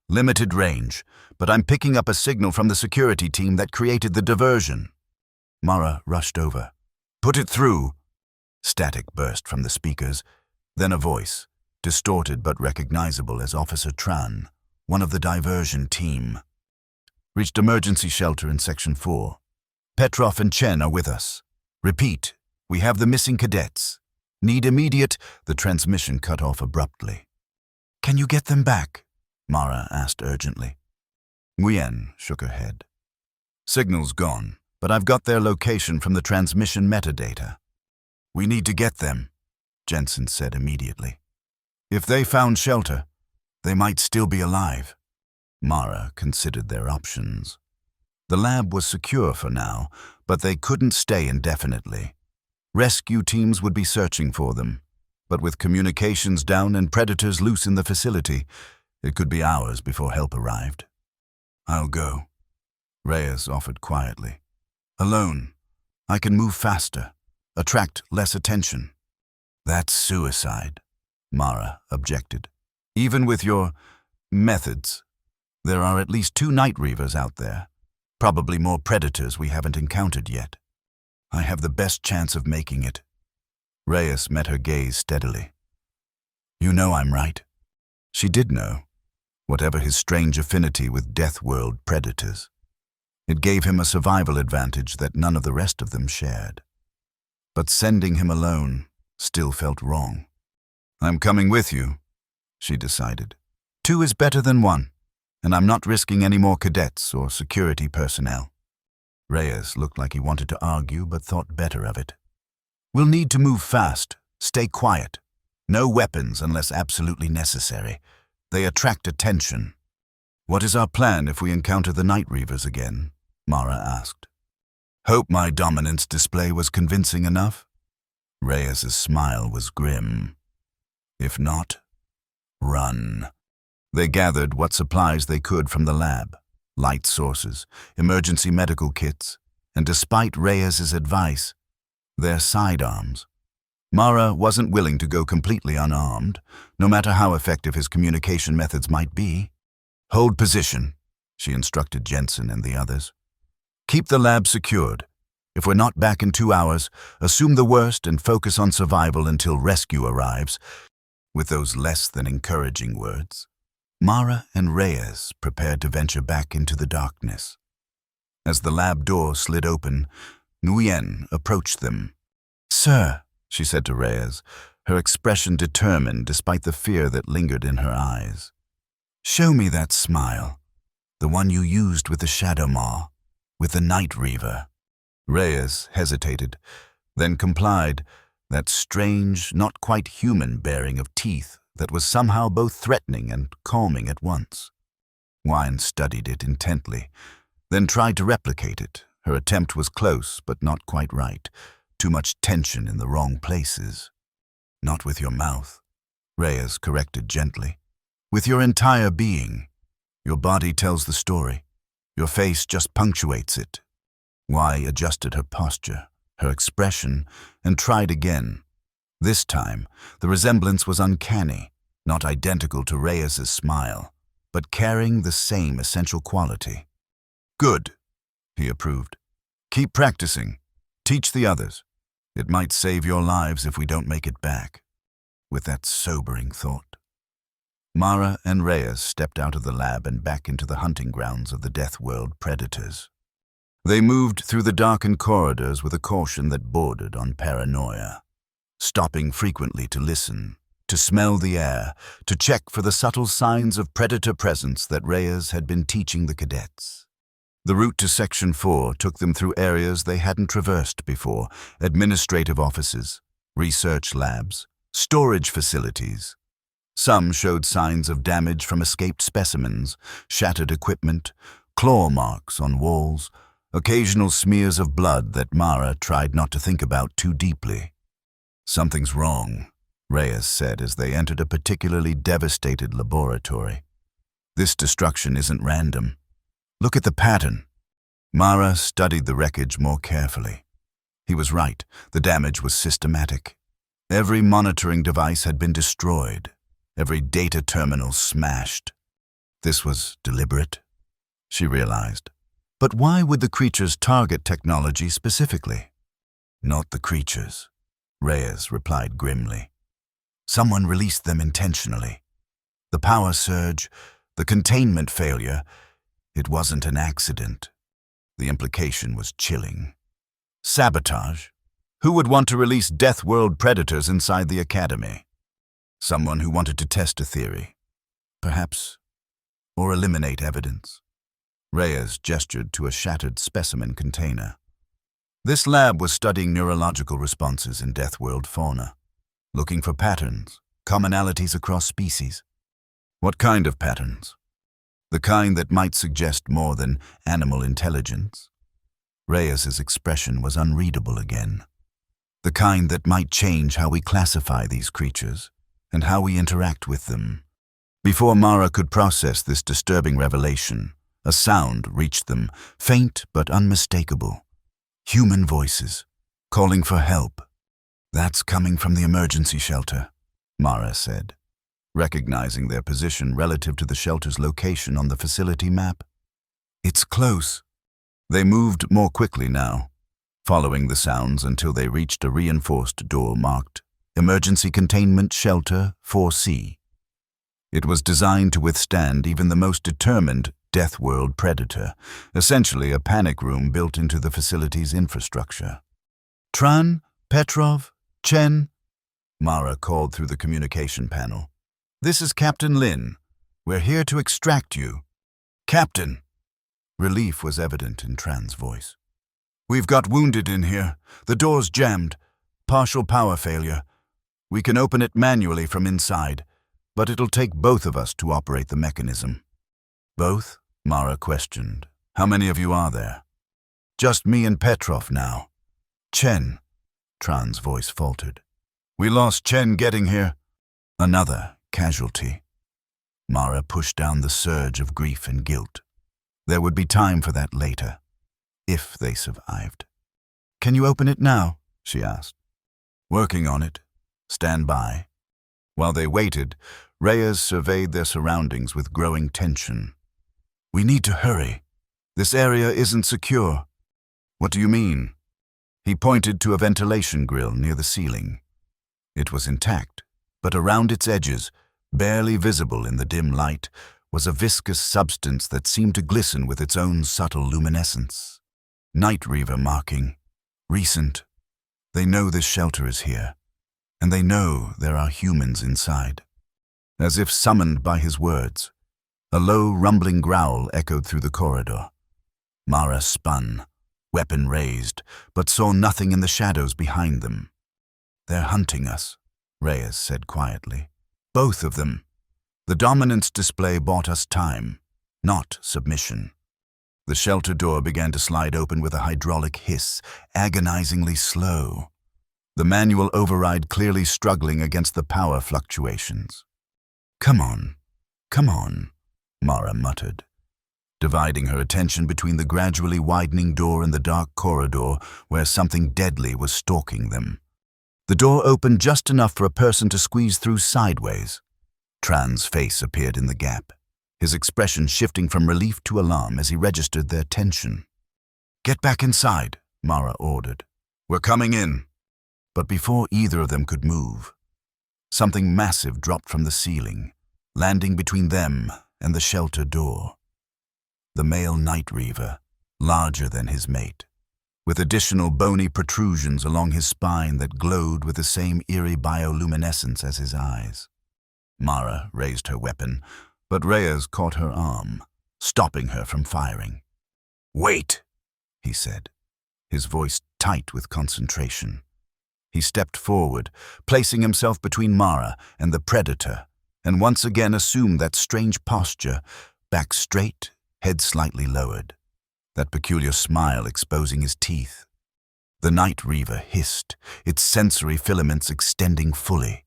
Limited range, but I'm picking up a signal from the security team that created the diversion." Mara rushed over. "Put it through." Static burst from the speakers, then a voice, distorted but recognizable as Officer Tran, one of the diversion team. "Reached emergency shelter in Section 4. Petrov and Chen are with us. Repeat, we have the missing cadets. Need immediate—" The transmission cut off abruptly. "Can you get them back?" Mara asked urgently. Nguyen shook her head. "Signal's gone, but I've got their location from the transmission metadata. We need to get them, Jensen said immediately. If they found shelter, they might still be alive. Mara considered their options. The lab was secure for now, but they couldn't stay indefinitely. Rescue teams would be searching for them, but with communications down and predators loose in the facility, it could be hours before help arrived. I'll go, Reyes offered quietly. Alone, I can move faster, attract less attention. That's suicide, Mara objected. Even with your methods, there are at least 2 Night Reavers out there. Probably more predators we haven't encountered yet. I have the best chance of making it. Reyes met her gaze steadily. You know I'm right. She did know, whatever his strange affinity with Deathworld predators. It gave him a survival advantage that none of the rest of them shared. But sending him alone still felt wrong. I'm coming with you, she decided. 2 is better than 1. And I'm not risking any more cadets or security personnel. Reyes looked like he wanted to argue, but thought better of it. We'll need to move fast, stay quiet. No weapons unless absolutely necessary. They attract attention. What is our plan if we encounter the Night Reavers again? Mara asked. Hope my dominance display was convincing enough. Reyes' smile was grim. If not, run. They gathered what supplies they could from the lab, light sources, emergency medical kits, and despite Reyes' advice, their sidearms. Mara wasn't willing to go completely unarmed, no matter how effective his communication methods might be. Hold position, she instructed Jensen and the others. Keep the lab secured. If we're not back in 2 hours, assume the worst and focus on survival until rescue arrives. With those less than encouraging words, Mara and Reyes prepared to venture back into the darkness. As the lab door slid open, Nguyen approached them. Sir, she said to Reyes, her expression determined despite the fear that lingered in her eyes. Show me that smile, the one you used with the Shadow Maw, with the Night Reaver. Reyes hesitated, then complied, that strange, not quite human baring of teeth that was somehow both threatening and calming at once. Nguyen studied it intently, then tried to replicate it. Her attempt was close, but not quite right. Too much tension in the wrong places. Not with your mouth, Reyes corrected gently. With your entire being. Your body tells the story. Your face just punctuates it. Nguyen adjusted her posture, her expression, and tried again. This time, the resemblance was uncanny, not identical to Reyes' smile, but carrying the same essential quality. Good, he approved. Keep practicing. Teach the others. It might save your lives if we don't make it back. With that sobering thought, Mara and Reyes stepped out of the lab and back into the hunting grounds of the Deathworld predators. They moved through the darkened corridors with a caution that bordered on paranoia, stopping frequently to listen, to smell the air, to check for the subtle signs of predator presence that Reyes had been teaching the cadets. The route to Section 4 took them through areas they hadn't traversed before, administrative offices, research labs, storage facilities. Some showed signs of damage from escaped specimens, shattered equipment, claw marks on walls, occasional smears of blood that Mara tried not to think about too deeply. Something's wrong, Reyes said as they entered a particularly devastated laboratory. This destruction isn't random. Look at the pattern. Mara studied the wreckage more carefully. He was right, the damage was systematic. Every monitoring device had been destroyed, every data terminal smashed. This was deliberate, she realized. But why would the creatures target technology specifically? Not the creatures, Reyes replied grimly. Someone released them intentionally. The power surge, the containment failure, it wasn't an accident. The implication was chilling. Sabotage? Who would want to release Deathworld predators inside the academy? Someone who wanted to test a theory, perhaps, or eliminate evidence. Reyes gestured to a shattered specimen container. This lab was studying neurological responses in Deathworld fauna, looking for patterns, commonalities across species. What kind of patterns? The kind that might suggest more than animal intelligence. Reyes's expression was unreadable again. The kind that might change how we classify these creatures and how we interact with them. Before Mara could process this disturbing revelation, a sound reached them, faint but unmistakable. Human voices, calling for help. "That's coming from the emergency shelter," Mara said, recognizing their position relative to the shelter's location on the facility map. "It's close." They moved more quickly now, following the sounds until they reached a reinforced door marked Emergency Containment Shelter 4C. It was designed to withstand even the most determined Deathworld predator, essentially a panic room built into the facility's infrastructure. "Tran, Petrov, Chen," Mara called through the communication panel. "This is Captain Lin. We're here to extract you." "Captain!" Relief was evident in Tran's voice. "We've got wounded in here. The door's jammed. Partial power failure. We can open it manually from inside, but it'll take both of us to operate the mechanism." "Both?" Mara questioned. "How many of you are there?" "Just me and Petrov now." "Chen," Tran's voice faltered. "We lost Chen getting here." Another casualty. Mara pushed down the surge of grief and guilt. There would be time for that later, if they survived. "Can you open it now?" she asked. "Working on it. Stand by." While they waited, Reyes surveyed their surroundings with growing tension. "We need to hurry. This area isn't secure." "What do you mean?" He pointed to a ventilation grill near the ceiling. It was intact, but around its edges, barely visible in the dim light, was a viscous substance that seemed to glisten with its own subtle luminescence. Night Reaver marking. Recent. They know this shelter is here, and they know there are humans inside. As if summoned by his words, a low, rumbling growl echoed through the corridor. Mara spun, weapon raised, but saw nothing in the shadows behind them. "They're hunting us," Reyes said quietly. "Both of them. The dominance display bought us time, not submission." The shelter door began to slide open with a hydraulic hiss, agonizingly slow. The manual override clearly struggling against the power fluctuations. Come on," Mara muttered, dividing her attention between the gradually widening door and the dark corridor where something deadly was stalking them. The door opened just enough for a person to squeeze through sideways. Tran's face appeared in the gap, his expression shifting from relief to alarm as he registered their tension. "Get back inside," Mara ordered. "We're coming in." But before either of them could move, something massive dropped from the ceiling, landing between them and the shelter door. The male Night Reaver, larger than his mate, with additional bony protrusions along his spine that glowed with the same eerie bioluminescence as his eyes. Mara raised her weapon, but Reyes caught her arm, stopping her from firing. "Wait," he said, his voice tight with concentration. He stepped forward, placing himself between Mara and the predator, and once again assumed that strange posture, back straight, head slightly lowered, that peculiar smile exposing his teeth. The Night Reaver hissed, its sensory filaments extending fully.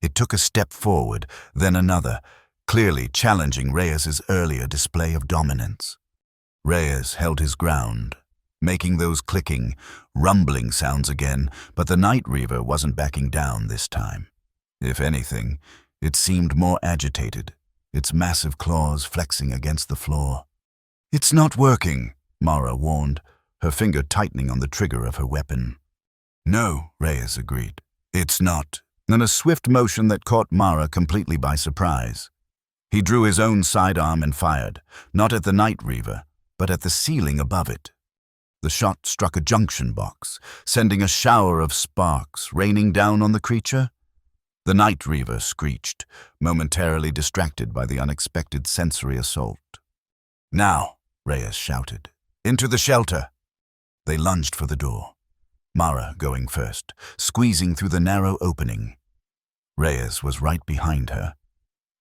It took a step forward, then another, clearly challenging Reyes's earlier display of dominance. Reyes held his ground, making those clicking, rumbling sounds again, but the Night Reaver wasn't backing down this time. If anything, it seemed more agitated, its massive claws flexing against the floor. "It's not working," Mara warned, her finger tightening on the trigger of her weapon. "No," Reyes agreed. "It's not." In a swift motion that caught Mara completely by surprise, he drew his own sidearm and fired, not at the Night Reaver, but at the ceiling above it. The shot struck a junction box, sending a shower of sparks raining down on the creature. The Night Reaver screeched, momentarily distracted by the unexpected sensory assault. "Now," Reyes shouted, "into the shelter." They lunged for the door, Mara going first, squeezing through the narrow opening. Reyes was right behind her,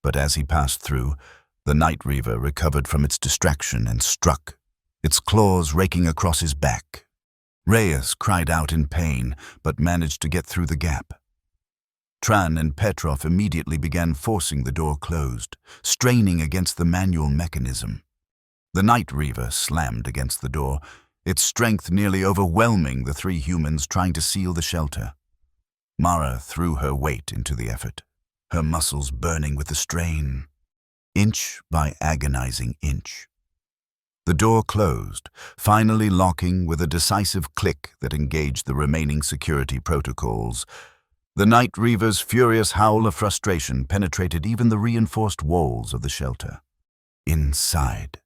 but as he passed through, the Night Reaver recovered from its distraction and struck, its claws raking across his back. Reyes cried out in pain, but managed to get through the gap. Tran and Petrov immediately began forcing the door closed, straining against the manual mechanism. The Night Reaver slammed against the door, its strength nearly overwhelming the three humans trying to seal the shelter. Mara threw her weight into the effort, her muscles burning with the strain, inch by agonizing inch. The door closed, finally locking with a decisive click that engaged the remaining security protocols. The Night Reaver's furious howl of frustration penetrated even the reinforced walls of the shelter. Inside,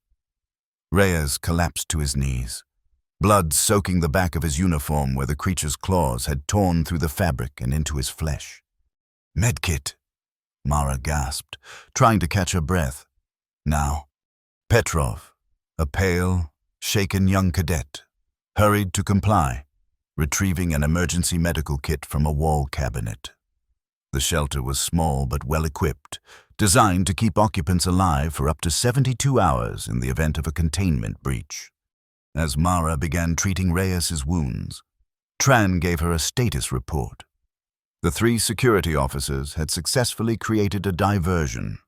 Reyes collapsed to his knees, blood soaking the back of his uniform where the creature's claws had torn through the fabric and into his flesh. "Medkit," Mara gasped, trying to catch her breath. Now, Petrov, a pale, shaken young cadet, hurried to comply, retrieving an emergency medical kit from a wall cabinet. The shelter was small but well-equipped, designed to keep occupants alive for up to 72 hours in the event of a containment breach. As Mara began treating Reyes's wounds, Tran gave her a status report. The three security officers had successfully created a diversion,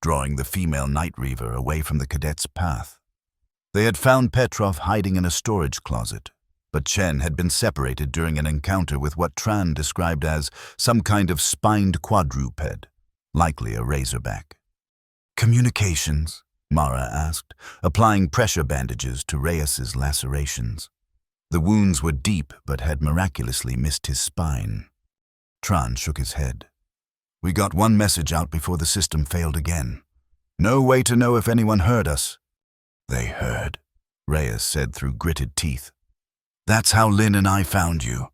drawing the female Night Reaver away from the cadet's path. They had found Petrov hiding in a storage closet, but Chen had been separated during an encounter with what Tran described as some kind of spined quadruped, likely a razorback. "Communications?" Mara asked, applying pressure bandages to Reyes's lacerations. The wounds were deep but had miraculously missed his spine. Tran shook his head. "We got one message out before the system failed again. No way to know if anyone heard us." "They heard," Reyes said through gritted teeth. "That's how Lin and I found you."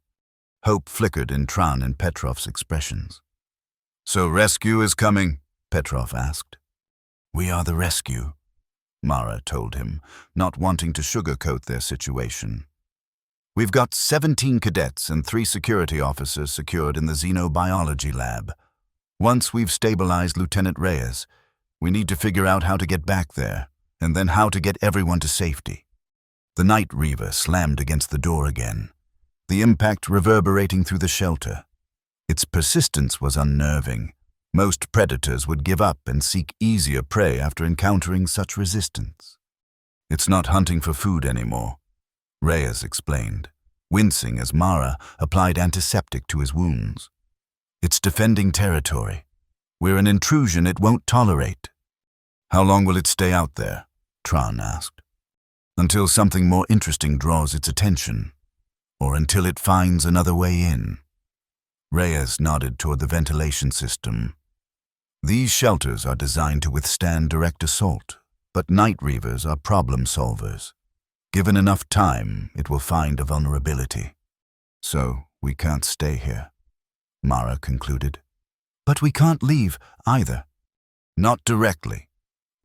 Hope flickered in Tran and Petrov's expressions. "So rescue is coming?" Petrov asked. "We are the rescue," Mara told him, not wanting to sugarcoat their situation. "We've got 17 cadets and 3 security officers secured in the xenobiology lab. Once we've stabilized Lieutenant Reyes, we need to figure out how to get back there, and then how to get everyone to safety." The Night Reaver slammed against the door again, the impact reverberating through the shelter. Its persistence was unnerving. Most predators would give up and seek easier prey after encountering such resistance. "It's not hunting for food anymore," Reyes explained, wincing as Mara applied antiseptic to his wounds. "It's defending territory. We're an intrusion it won't tolerate." "How long will it stay out there?" Tran asked. "Until something more interesting draws its attention, or until it finds another way in." Reyes nodded toward the ventilation system. "These shelters are designed to withstand direct assault, but Night Reavers are problem solvers. Given enough time, it will find a vulnerability. So we can't stay here," Mara concluded. "But we can't leave either." "Not directly,"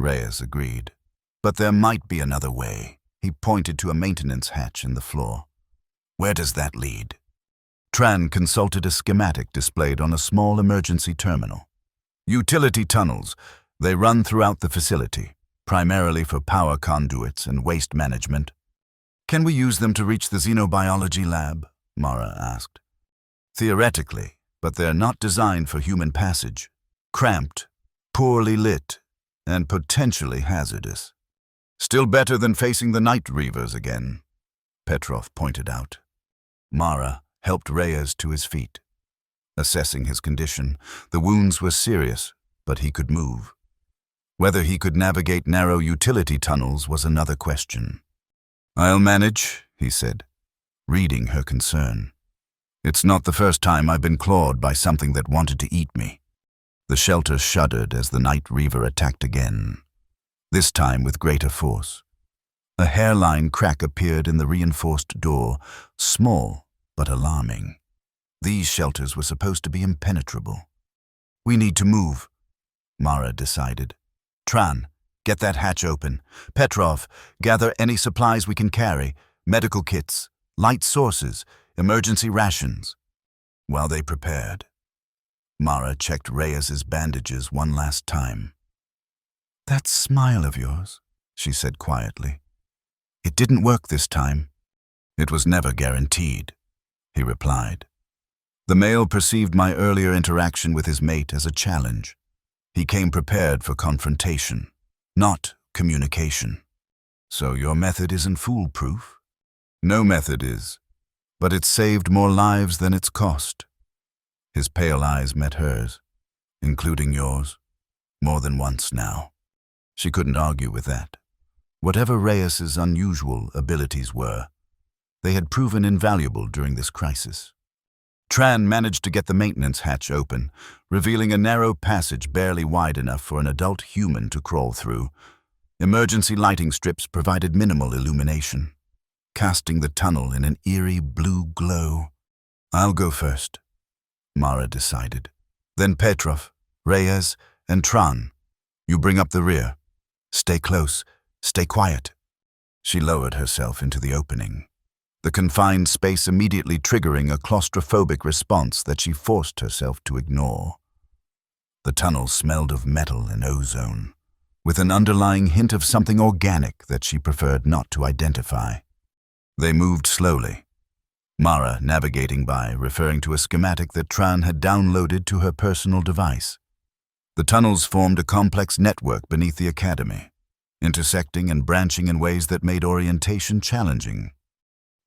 Reyes agreed. "But there might be another way." He pointed to a maintenance hatch in the floor. "Where does that lead?" Tran consulted a schematic displayed on a small emergency terminal. "Utility tunnels. They run throughout the facility, primarily for power conduits and waste management." "Can we use them to reach the xenobiology lab?" Mara asked. "Theoretically, but they're not designed for human passage. Cramped, poorly lit, and potentially hazardous." "Still better than facing the Night Reavers again," Petrov pointed out. Mara helped Reyes to his feet. Assessing his condition, the wounds were serious, but he could move. Whether he could navigate narrow utility tunnels was another question. "I'll manage," he said, reading her concern. "It's not the first time I've been clawed by something that wanted to eat me." The shelter shuddered as the Night Reaver attacked again, this time with greater force. A hairline crack appeared in the reinforced door, small but alarming. These shelters were supposed to be impenetrable. "We need to move," Mara decided. "Tran, get that hatch open. Petrov, gather any supplies we can carry, medical kits, light sources, emergency rations. While they prepared, Mara checked Reyes's bandages one last time. "That smile of yours," she said quietly. "It didn't work this time." "It was never guaranteed," he replied. The male perceived my earlier interaction with his mate as a challenge. He came prepared for confrontation, not communication. "So your method isn't foolproof?" "No method is, but it saved more lives than it's cost." His pale eyes met hers, including yours, more than once now. She couldn't argue with that. Whatever Reyes's unusual abilities were, they had proven invaluable during this crisis. Tran managed to get the maintenance hatch open, revealing a narrow passage barely wide enough for an adult human to crawl through. Emergency lighting strips provided minimal illumination, casting the tunnel in an eerie blue glow. "I'll go first," Mara decided. "Then Petrov, Reyes, and Tran. You bring up the rear. Stay close. Stay quiet." She lowered herself into the opening, the confined space immediately triggering a claustrophobic response that she forced herself to ignore. The tunnel smelled of metal and ozone, with an underlying hint of something organic that she preferred not to identify. They moved slowly, Mara navigating by, referring to a schematic that Tran had downloaded to her personal device. The tunnels formed a complex network beneath the academy, intersecting and branching in ways that made orientation challenging.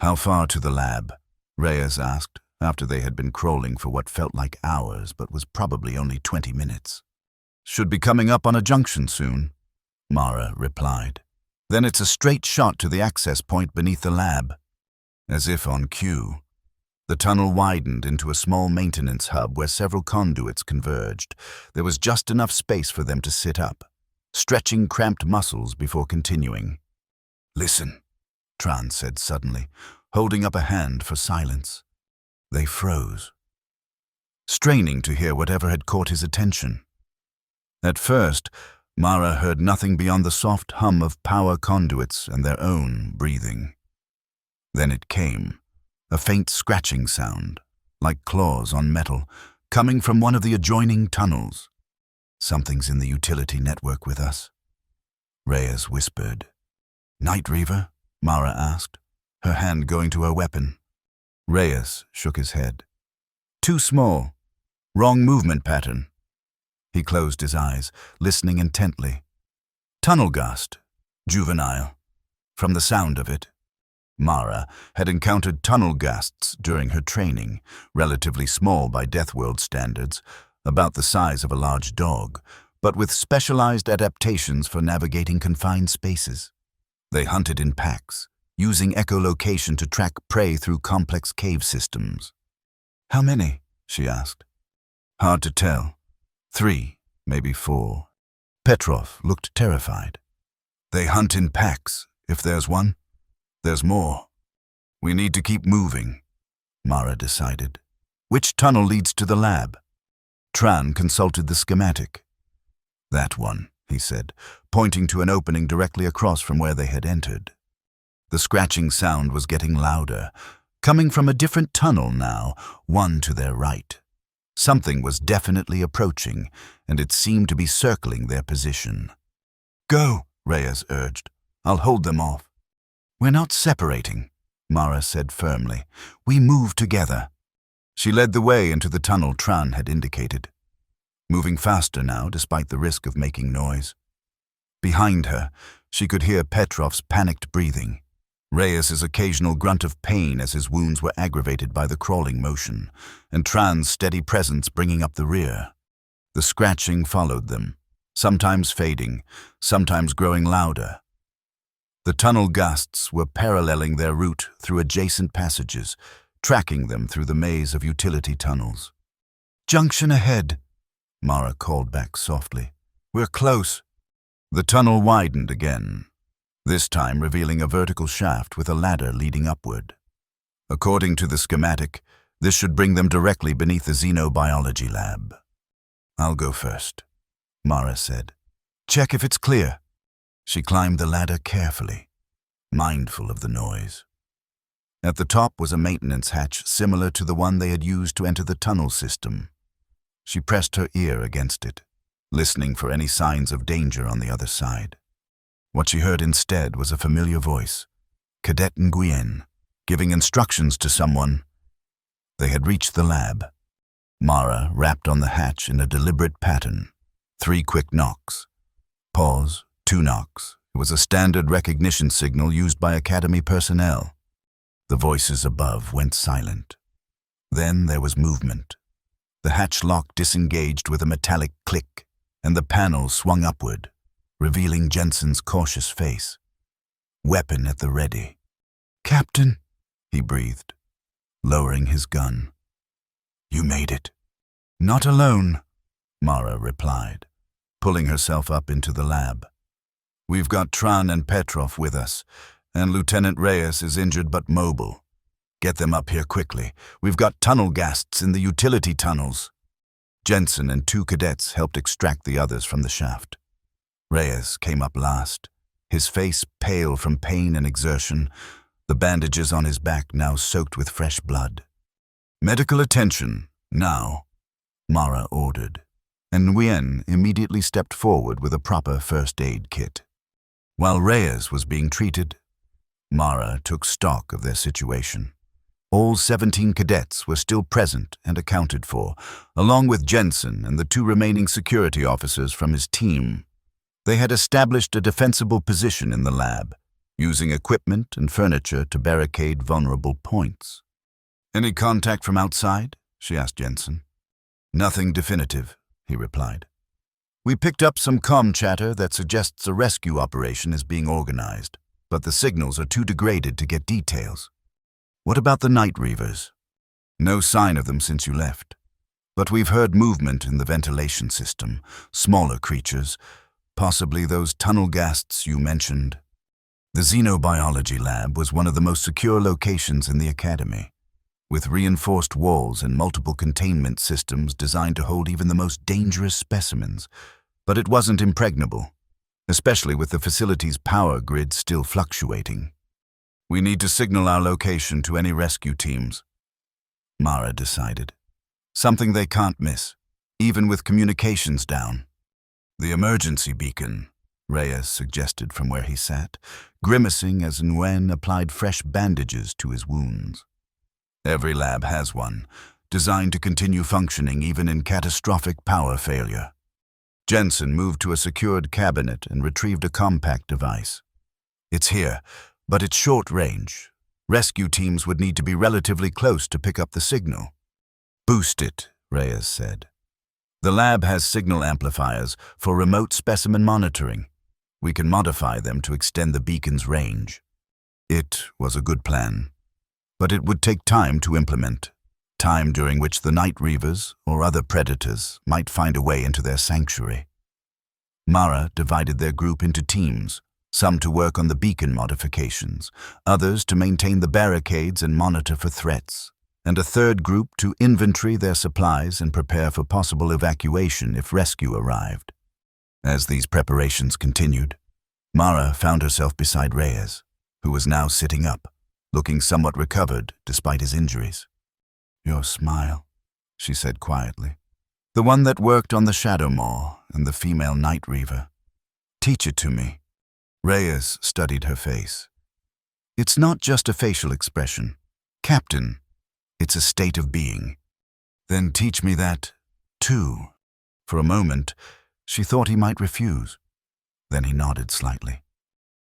"How far to the lab?" Reyes asked, after they had been crawling for what felt like hours but was probably only 20 minutes. "Should be coming up on a junction soon," Mara replied. "Then it's a straight shot to the access point beneath the lab." As if on cue, the tunnel widened into a small maintenance hub where several conduits converged. There was just enough space for them to sit up, stretching cramped muscles before continuing. "Listen," Tran said suddenly, holding up a hand for silence. They froze, straining to hear whatever had caught his attention. At first, Mara heard nothing beyond the soft hum of power conduits and their own breathing. Then it came, a faint scratching sound, like claws on metal, coming from one of the adjoining tunnels. "Something's in the utility network with us," Reyes whispered. "Night Reaver?" Mara asked, her hand going to her weapon. Reyes shook his head. "Too small. Wrong movement pattern." He closed his eyes, listening intently. "Tunnel gust. Juvenile. From the sound of it." Mara had encountered tunnel ghasts during her training, relatively small by Deathworld standards, about the size of a large dog, but with specialized adaptations for navigating confined spaces. They hunted in packs, using echolocation to track prey through complex cave systems. "How many?" she asked. "Hard to tell. 3, maybe 4. Petrov looked terrified. "They hunt in packs. If there's one, there's more. We need to keep moving," Mara decided. "Which tunnel leads to the lab?" Tran consulted the schematic. "That one," he said, pointing to an opening directly across from where they had entered. The scratching sound was getting louder, coming from a different tunnel now, one to their right. Something was definitely approaching, and it seemed to be circling their position. "Go," Reyes urged. "I'll hold them off." "We're not separating," Mara said firmly. "We move together." She led the way into the tunnel Tran had indicated, moving faster now despite the risk of making noise. Behind her, she could hear Petrov's panicked breathing, Reyes's occasional grunt of pain as his wounds were aggravated by the crawling motion, and Tran's steady presence bringing up the rear. The scratching followed them, sometimes fading, sometimes growing louder. The tunnel ghasts were paralleling their route through adjacent passages, tracking them through the maze of utility tunnels. "Junction ahead," Mara called back softly. "We're close." The tunnel widened again, this time revealing a vertical shaft with a ladder leading upward. According to the schematic, this should bring them directly beneath the xenobiology lab. "I'll go first," Mara said. "Check if it's clear." She climbed the ladder carefully, mindful of the noise. At the top was a maintenance hatch similar to the one they had used to enter the tunnel system. She pressed her ear against it, listening for any signs of danger on the other side. What she heard instead was a familiar voice, Cadet Nguyen, giving instructions to someone. They had reached the lab. Mara rapped on the hatch in a deliberate pattern. 3 quick knocks. Pause, 2 knocks. It was a standard recognition signal used by Academy personnel. The voices above went silent. Then there was movement. The hatch lock disengaged with a metallic click, and the panel swung upward, revealing Jensen's cautious face. Weapon at the ready. "Captain," he breathed, lowering his gun. "You made it." "Not alone," Mara replied, pulling herself up into the lab. "We've got Tran and Petrov with us, and Lieutenant Reyes is injured but mobile. Get them up here quickly. We've got tunnel ghasts in the utility tunnels." Jensen and 2 cadets helped extract the others from the shaft. Reyes came up last, his face pale from pain and exertion, the bandages on his back now soaked with fresh blood. "Medical attention, now," Mara ordered, and Nguyen immediately stepped forward with a proper first aid kit. While Reyes was being treated, Mara took stock of their situation. All 17 cadets were still present and accounted for, along with Jensen and the 2 remaining security officers from his team. They had established a defensible position in the lab, using equipment and furniture to barricade vulnerable points. "Any contact from outside?" she asked Jensen. "Nothing definitive," he replied. "We picked up some comm chatter that suggests a rescue operation is being organized, but the signals are too degraded to get details. What about the Night Reavers?" "No sign of them since you left. But we've heard movement in the ventilation system, smaller creatures, possibly those tunnel ghasts you mentioned." The xenobiology lab was one of the most secure locations in the Academy, with reinforced walls and multiple containment systems designed to hold even the most dangerous specimens. But it wasn't impregnable, especially with the facility's power grid still fluctuating. "We need to signal our location to any rescue teams," Mara decided. "Something they can't miss, even with communications down." "The emergency beacon," Reyes suggested from where he sat, grimacing as Nguyen applied fresh bandages to his wounds. "Every lab has one, designed to continue functioning even in catastrophic power failure." Jensen moved to a secured cabinet and retrieved a compact device. "It's here, but it's short range. Rescue teams would need to be relatively close to pick up the signal." "Boost it," Reyes said. "The lab has signal amplifiers for remote specimen monitoring. We can modify them to extend the beacon's range." It was a good plan, but it would take time to implement, time during which the Night Reavers or other predators might find a way into their sanctuary. Mara divided their group into teams, some to work on the beacon modifications, others to maintain the barricades and monitor for threats, and a third group to inventory their supplies and prepare for possible evacuation if rescue arrived. As these preparations continued, Mara found herself beside Reyes, who was now sitting up, looking somewhat recovered despite his injuries. "Your smile," she said quietly. "The one that worked on the Shadow Maw and the female Night Reaver. Teach it to me." Reyes studied her face. "It's not just a facial expression, Captain. It's a state of being." "Then teach me that, too." For a moment, she thought he might refuse. Then he nodded slightly.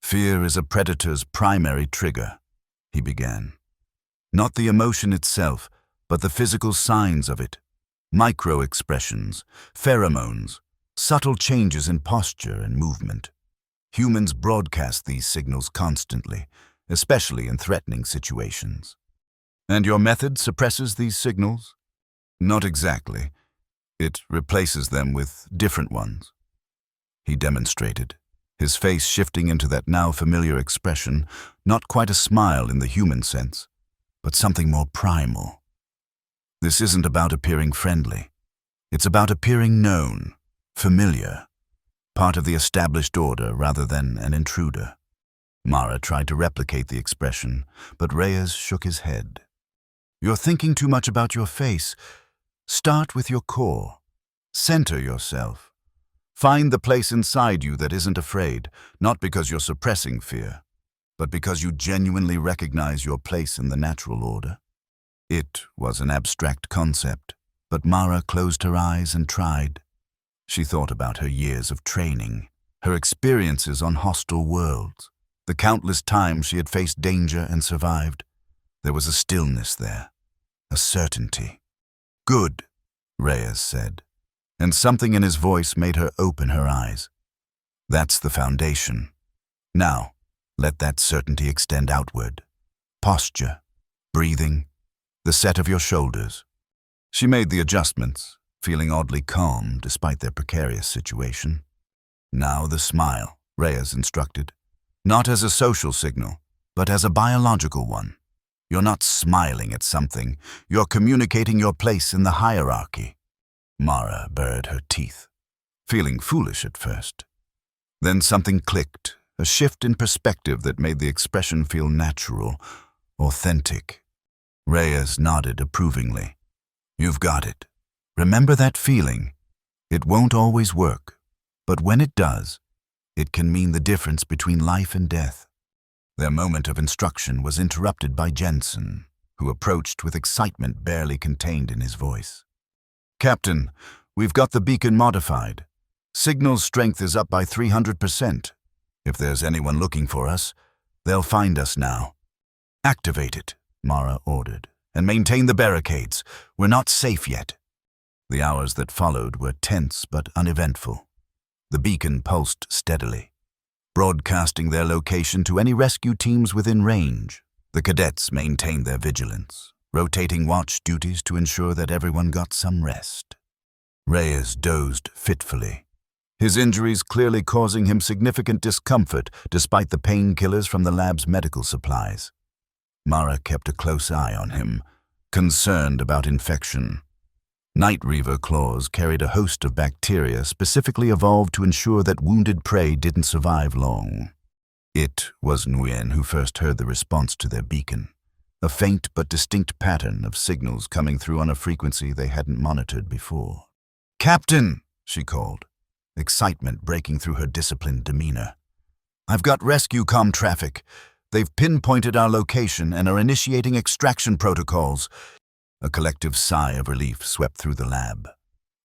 "Fear is a predator's primary trigger," he began. "Not the emotion itself, but the physical signs of it. Micro-expressions, pheromones, subtle changes in posture and movement. Humans broadcast these signals constantly, especially in threatening situations." "And your method suppresses these signals?" "Not exactly. It replaces them with different ones." He demonstrated, his face shifting into that now familiar expression, not quite a smile in the human sense, but something more primal. "This isn't about appearing friendly. It's about appearing known, familiar, part of the established order rather than an intruder." Mara tried to replicate the expression, but Reyes shook his head. You're thinking too much about your face. Start with your core. Center yourself. Find the place inside you that isn't afraid, not because you're suppressing fear, but because you genuinely recognize your place in the natural order. It was an abstract concept, but Mara closed her eyes and tried. She thought about her years of training, her experiences on hostile worlds, the countless times she had faced danger and survived. There was a stillness there, a certainty. Good, Reyes said, and something in his voice made her open her eyes. That's the foundation. Now, let that certainty extend outward. Posture, breathing, the set of your shoulders. She made the adjustments, feeling oddly calm despite their precarious situation. Now the smile, Reyes instructed. Not as a social signal, but as a biological one. You're not smiling at something, you're communicating your place in the hierarchy. Mara bared her teeth, feeling foolish at first. Then something clicked, a shift in perspective that made the expression feel natural, authentic. Reyes nodded approvingly. You've got it. Remember that feeling. It won't always work, but when it does, it can mean the difference between life and death. Their moment of instruction was interrupted by Jensen, who approached with excitement barely contained in his voice. Captain, we've got the beacon modified. Signal strength is up by 300%. If there's anyone looking for us, they'll find us now. Activate it, Mara ordered, and maintain the barricades. We're not safe yet. The hours that followed were tense but uneventful. The beacon pulsed steadily, broadcasting their location to any rescue teams within range. The cadets maintained their vigilance, rotating watch duties to ensure that everyone got some rest. Reyes dozed fitfully, his injuries clearly causing him significant discomfort despite the painkillers from the lab's medical supplies. Mara kept a close eye on him, concerned about infection. Night Reaver claws carried a host of bacteria specifically evolved to ensure that wounded prey didn't survive long. It was Nguyen who first heard the response to their beacon, a faint but distinct pattern of signals coming through on a frequency they hadn't monitored before. Captain, she called, excitement breaking through her disciplined demeanor. I've got rescue comm traffic. They've pinpointed our location and are initiating extraction protocols. A collective sigh of relief swept through the lab.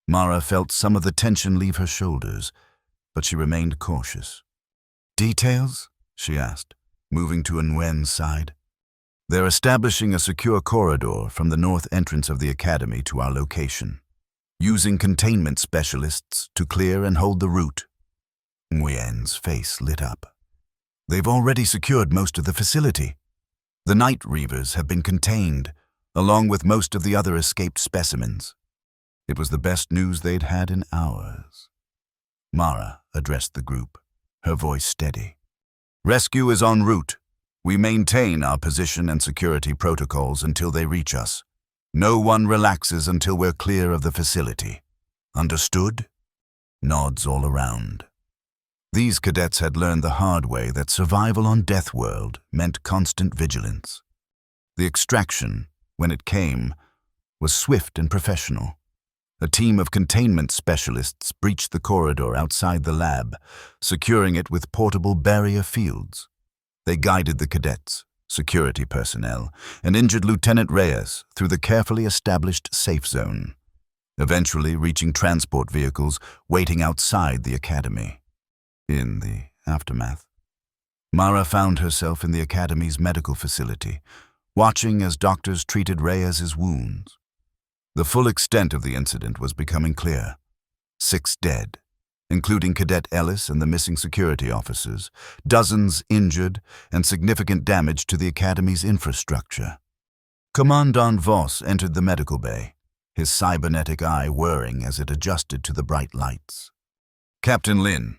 Mara felt some of the tension leave her shoulders, but she remained cautious. Details? She asked, moving to Nguyen's side. They're establishing a secure corridor from the north entrance of the academy to our location, using containment specialists to clear and hold the route. Nguyen's face lit up. They've already secured most of the facility. The Night Reavers have been contained, along with most of the other escaped specimens. It was the best news they'd had in hours. Mara addressed the group, her voice steady. Rescue is en route. We maintain our position and security protocols until they reach us. No one relaxes until we're clear of the facility. Understood? Nods all around. These cadets had learned the hard way that survival on Deathworld meant constant vigilance. The extraction, when it came, was swift and professional. A team of containment specialists breached the corridor outside the lab, securing it with portable barrier fields. They guided the cadets, security personnel, and injured Lieutenant Reyes through the carefully established safe zone, eventually reaching transport vehicles waiting outside the academy. In the aftermath, Mara found herself in the academy's medical facility, watching as doctors treated Reyes's wounds. The full extent of the incident was becoming clear. 6 dead, including Cadet Ellis and the missing security officers, dozens injured, and significant damage to the academy's infrastructure. Commandant Voss entered the medical bay, his cybernetic eye whirring as it adjusted to the bright lights. Captain Lin,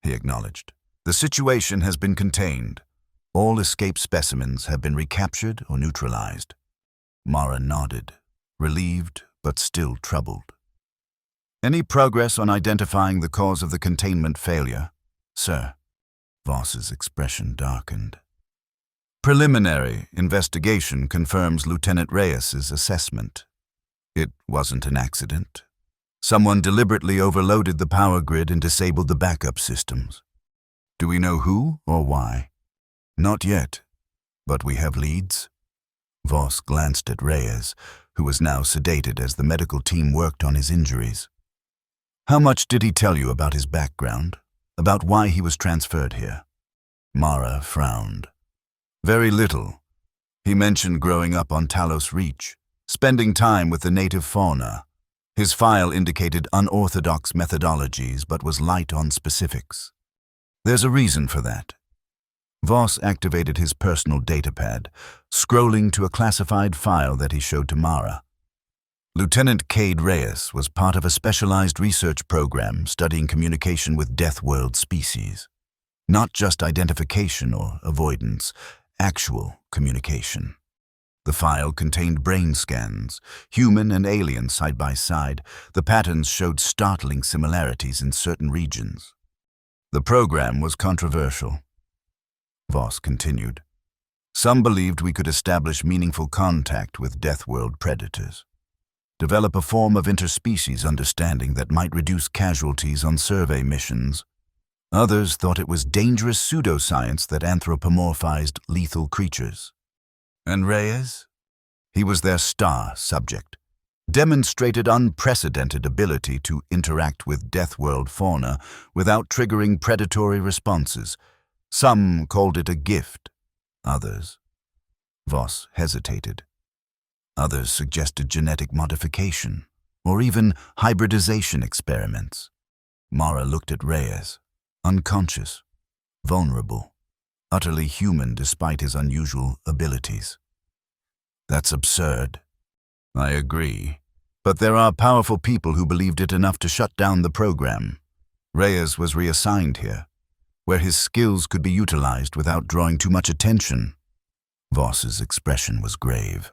he acknowledged, the situation has been contained. All escaped specimens have been recaptured or neutralized. Mara nodded, relieved but still troubled. Any progress on identifying the cause of the containment failure, sir? Voss's expression darkened. Preliminary investigation confirms Lieutenant Reyes's assessment. It wasn't an accident. Someone deliberately overloaded the power grid and disabled the backup systems. Do we know who or why? Not yet, but we have leads. Voss glanced at Reyes, who was now sedated as the medical team worked on his injuries. How much did he tell you about his background, about why he was transferred here? Mara frowned. Very little. He mentioned growing up on Talos Reach, spending time with the native fauna. His file indicated unorthodox methodologies but was light on specifics. There's a reason for that. Voss activated his personal datapad, scrolling to a classified file that he showed to Mara. Lieutenant Cade Reyes was part of a specialized research program studying communication with Deathworld species. Not just identification or avoidance, actual communication. The file contained brain scans, human and alien side by side. The patterns showed startling similarities in certain regions. The program was controversial. Voss continued. Some believed we could establish meaningful contact with Deathworld predators, develop a form of interspecies understanding that might reduce casualties on survey missions. Others thought it was dangerous pseudoscience that anthropomorphized lethal creatures. And Reyes? He was their star subject, demonstrated unprecedented ability to interact with Deathworld fauna without triggering predatory responses. Some called it a gift. Others. Voss hesitated. Others suggested genetic modification, or even hybridization experiments. Mara looked at Reyes, unconscious, vulnerable, utterly human despite his unusual abilities. That's absurd. I agree. But there are powerful people who believed it enough to shut down the program. Reyes was reassigned here, where his skills could be utilized without drawing too much attention. Voss's expression was grave.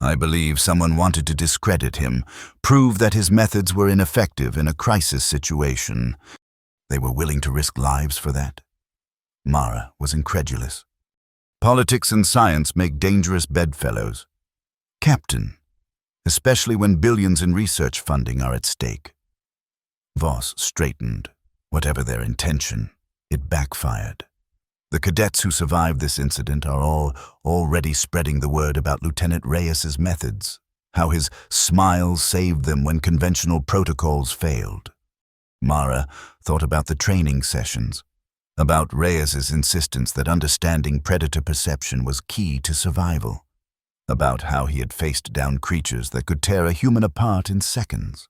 I believe someone wanted to discredit him, prove that his methods were ineffective in a crisis situation. They were willing to risk lives for that. Mara was incredulous. Politics and science make dangerous bedfellows. Captain, especially when billions in research funding are at stake. Voss straightened. Whatever their intention, it backfired. The cadets who survived this incident are all already spreading the word about Lieutenant Reyes's methods, how his smile saved them when conventional protocols failed. Mara thought about the training sessions, about Reyes's insistence that understanding predator perception was key to survival, about how he had faced down creatures that could tear a human apart in seconds.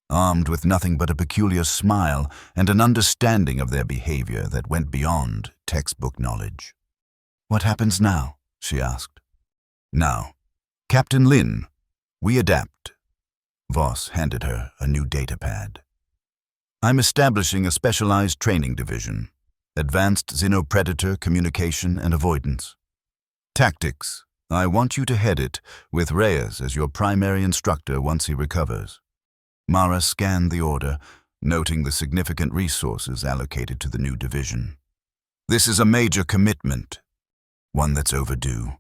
Armed with nothing but a peculiar smile and an understanding of their behavior that went beyond textbook knowledge. What happens now? She asked. Now, Captain Lin, we adapt. Voss handed her a new datapad. I'm establishing a specialized training division, advanced xenopredator communication and avoidance. Tactics, I want you to head it, with Reyes as your primary instructor once he recovers. Mara scanned the order, noting the significant resources allocated to the new division. This is a major commitment, one that's overdue.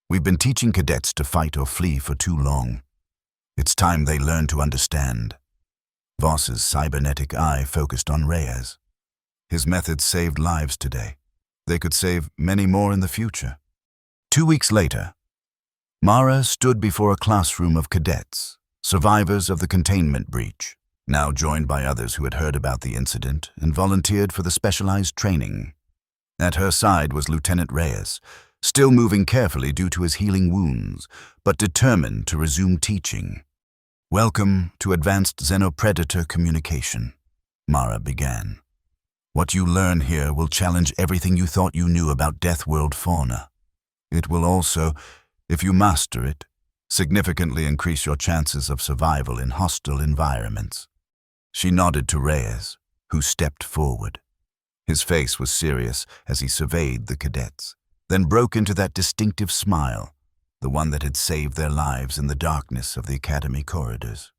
We've been teaching cadets to fight or flee for too long. It's time they learn to understand. Voss's cybernetic eye focused on Reyes. His methods saved lives today. They could save many more in the future. 2 weeks later, Mara stood before a classroom of cadets, survivors of the containment breach, now joined by others who had heard about the incident and volunteered for the specialized training. At her side was Lieutenant Reyes, still moving carefully due to his healing wounds, but determined to resume teaching. Welcome to Advanced Xenopredator Communication, Mara began. What you learn here will challenge everything you thought you knew about Deathworld fauna. It will also, if you master it, significantly increase your chances of survival in hostile environments. She nodded to Reyes, who stepped forward. His face was serious as he surveyed the cadets, then broke into that distinctive smile, the one that had saved their lives in the darkness of the academy corridors.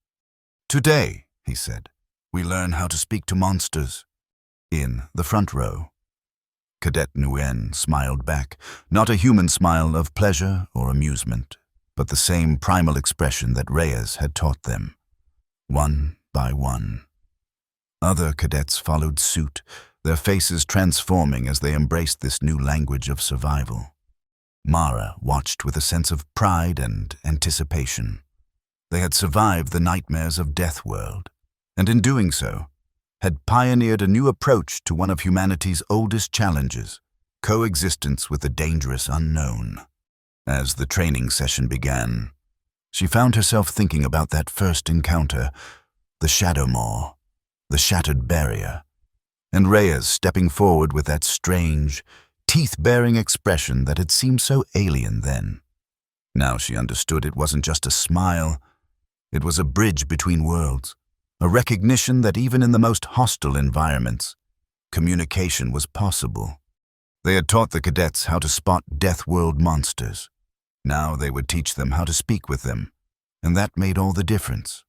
Today, he said, we learn how to speak to monsters. In the front row, Cadet Nguyen smiled back, not a human smile of pleasure or amusement, but the same primal expression that Reyes had taught them. One by one. Other cadets followed suit, their faces transforming as they embraced this new language of survival. Mara watched with a sense of pride and anticipation. They had survived the nightmares of Deathworld, and in doing so, had pioneered a new approach to one of humanity's oldest challenges, coexistence with the dangerous unknown. As the training session began, she found herself thinking about that first encounter, the Shadow Maw, the shattered barrier, and Reyes stepping forward with that strange, teeth-baring expression that had seemed so alien then. Now she understood it wasn't just a smile, it was a bridge between worlds, a recognition that even in the most hostile environments, communication was possible. They had taught the cadets how to spot Deathworld monsters. Now they would teach them how to speak with them, and that made all the difference.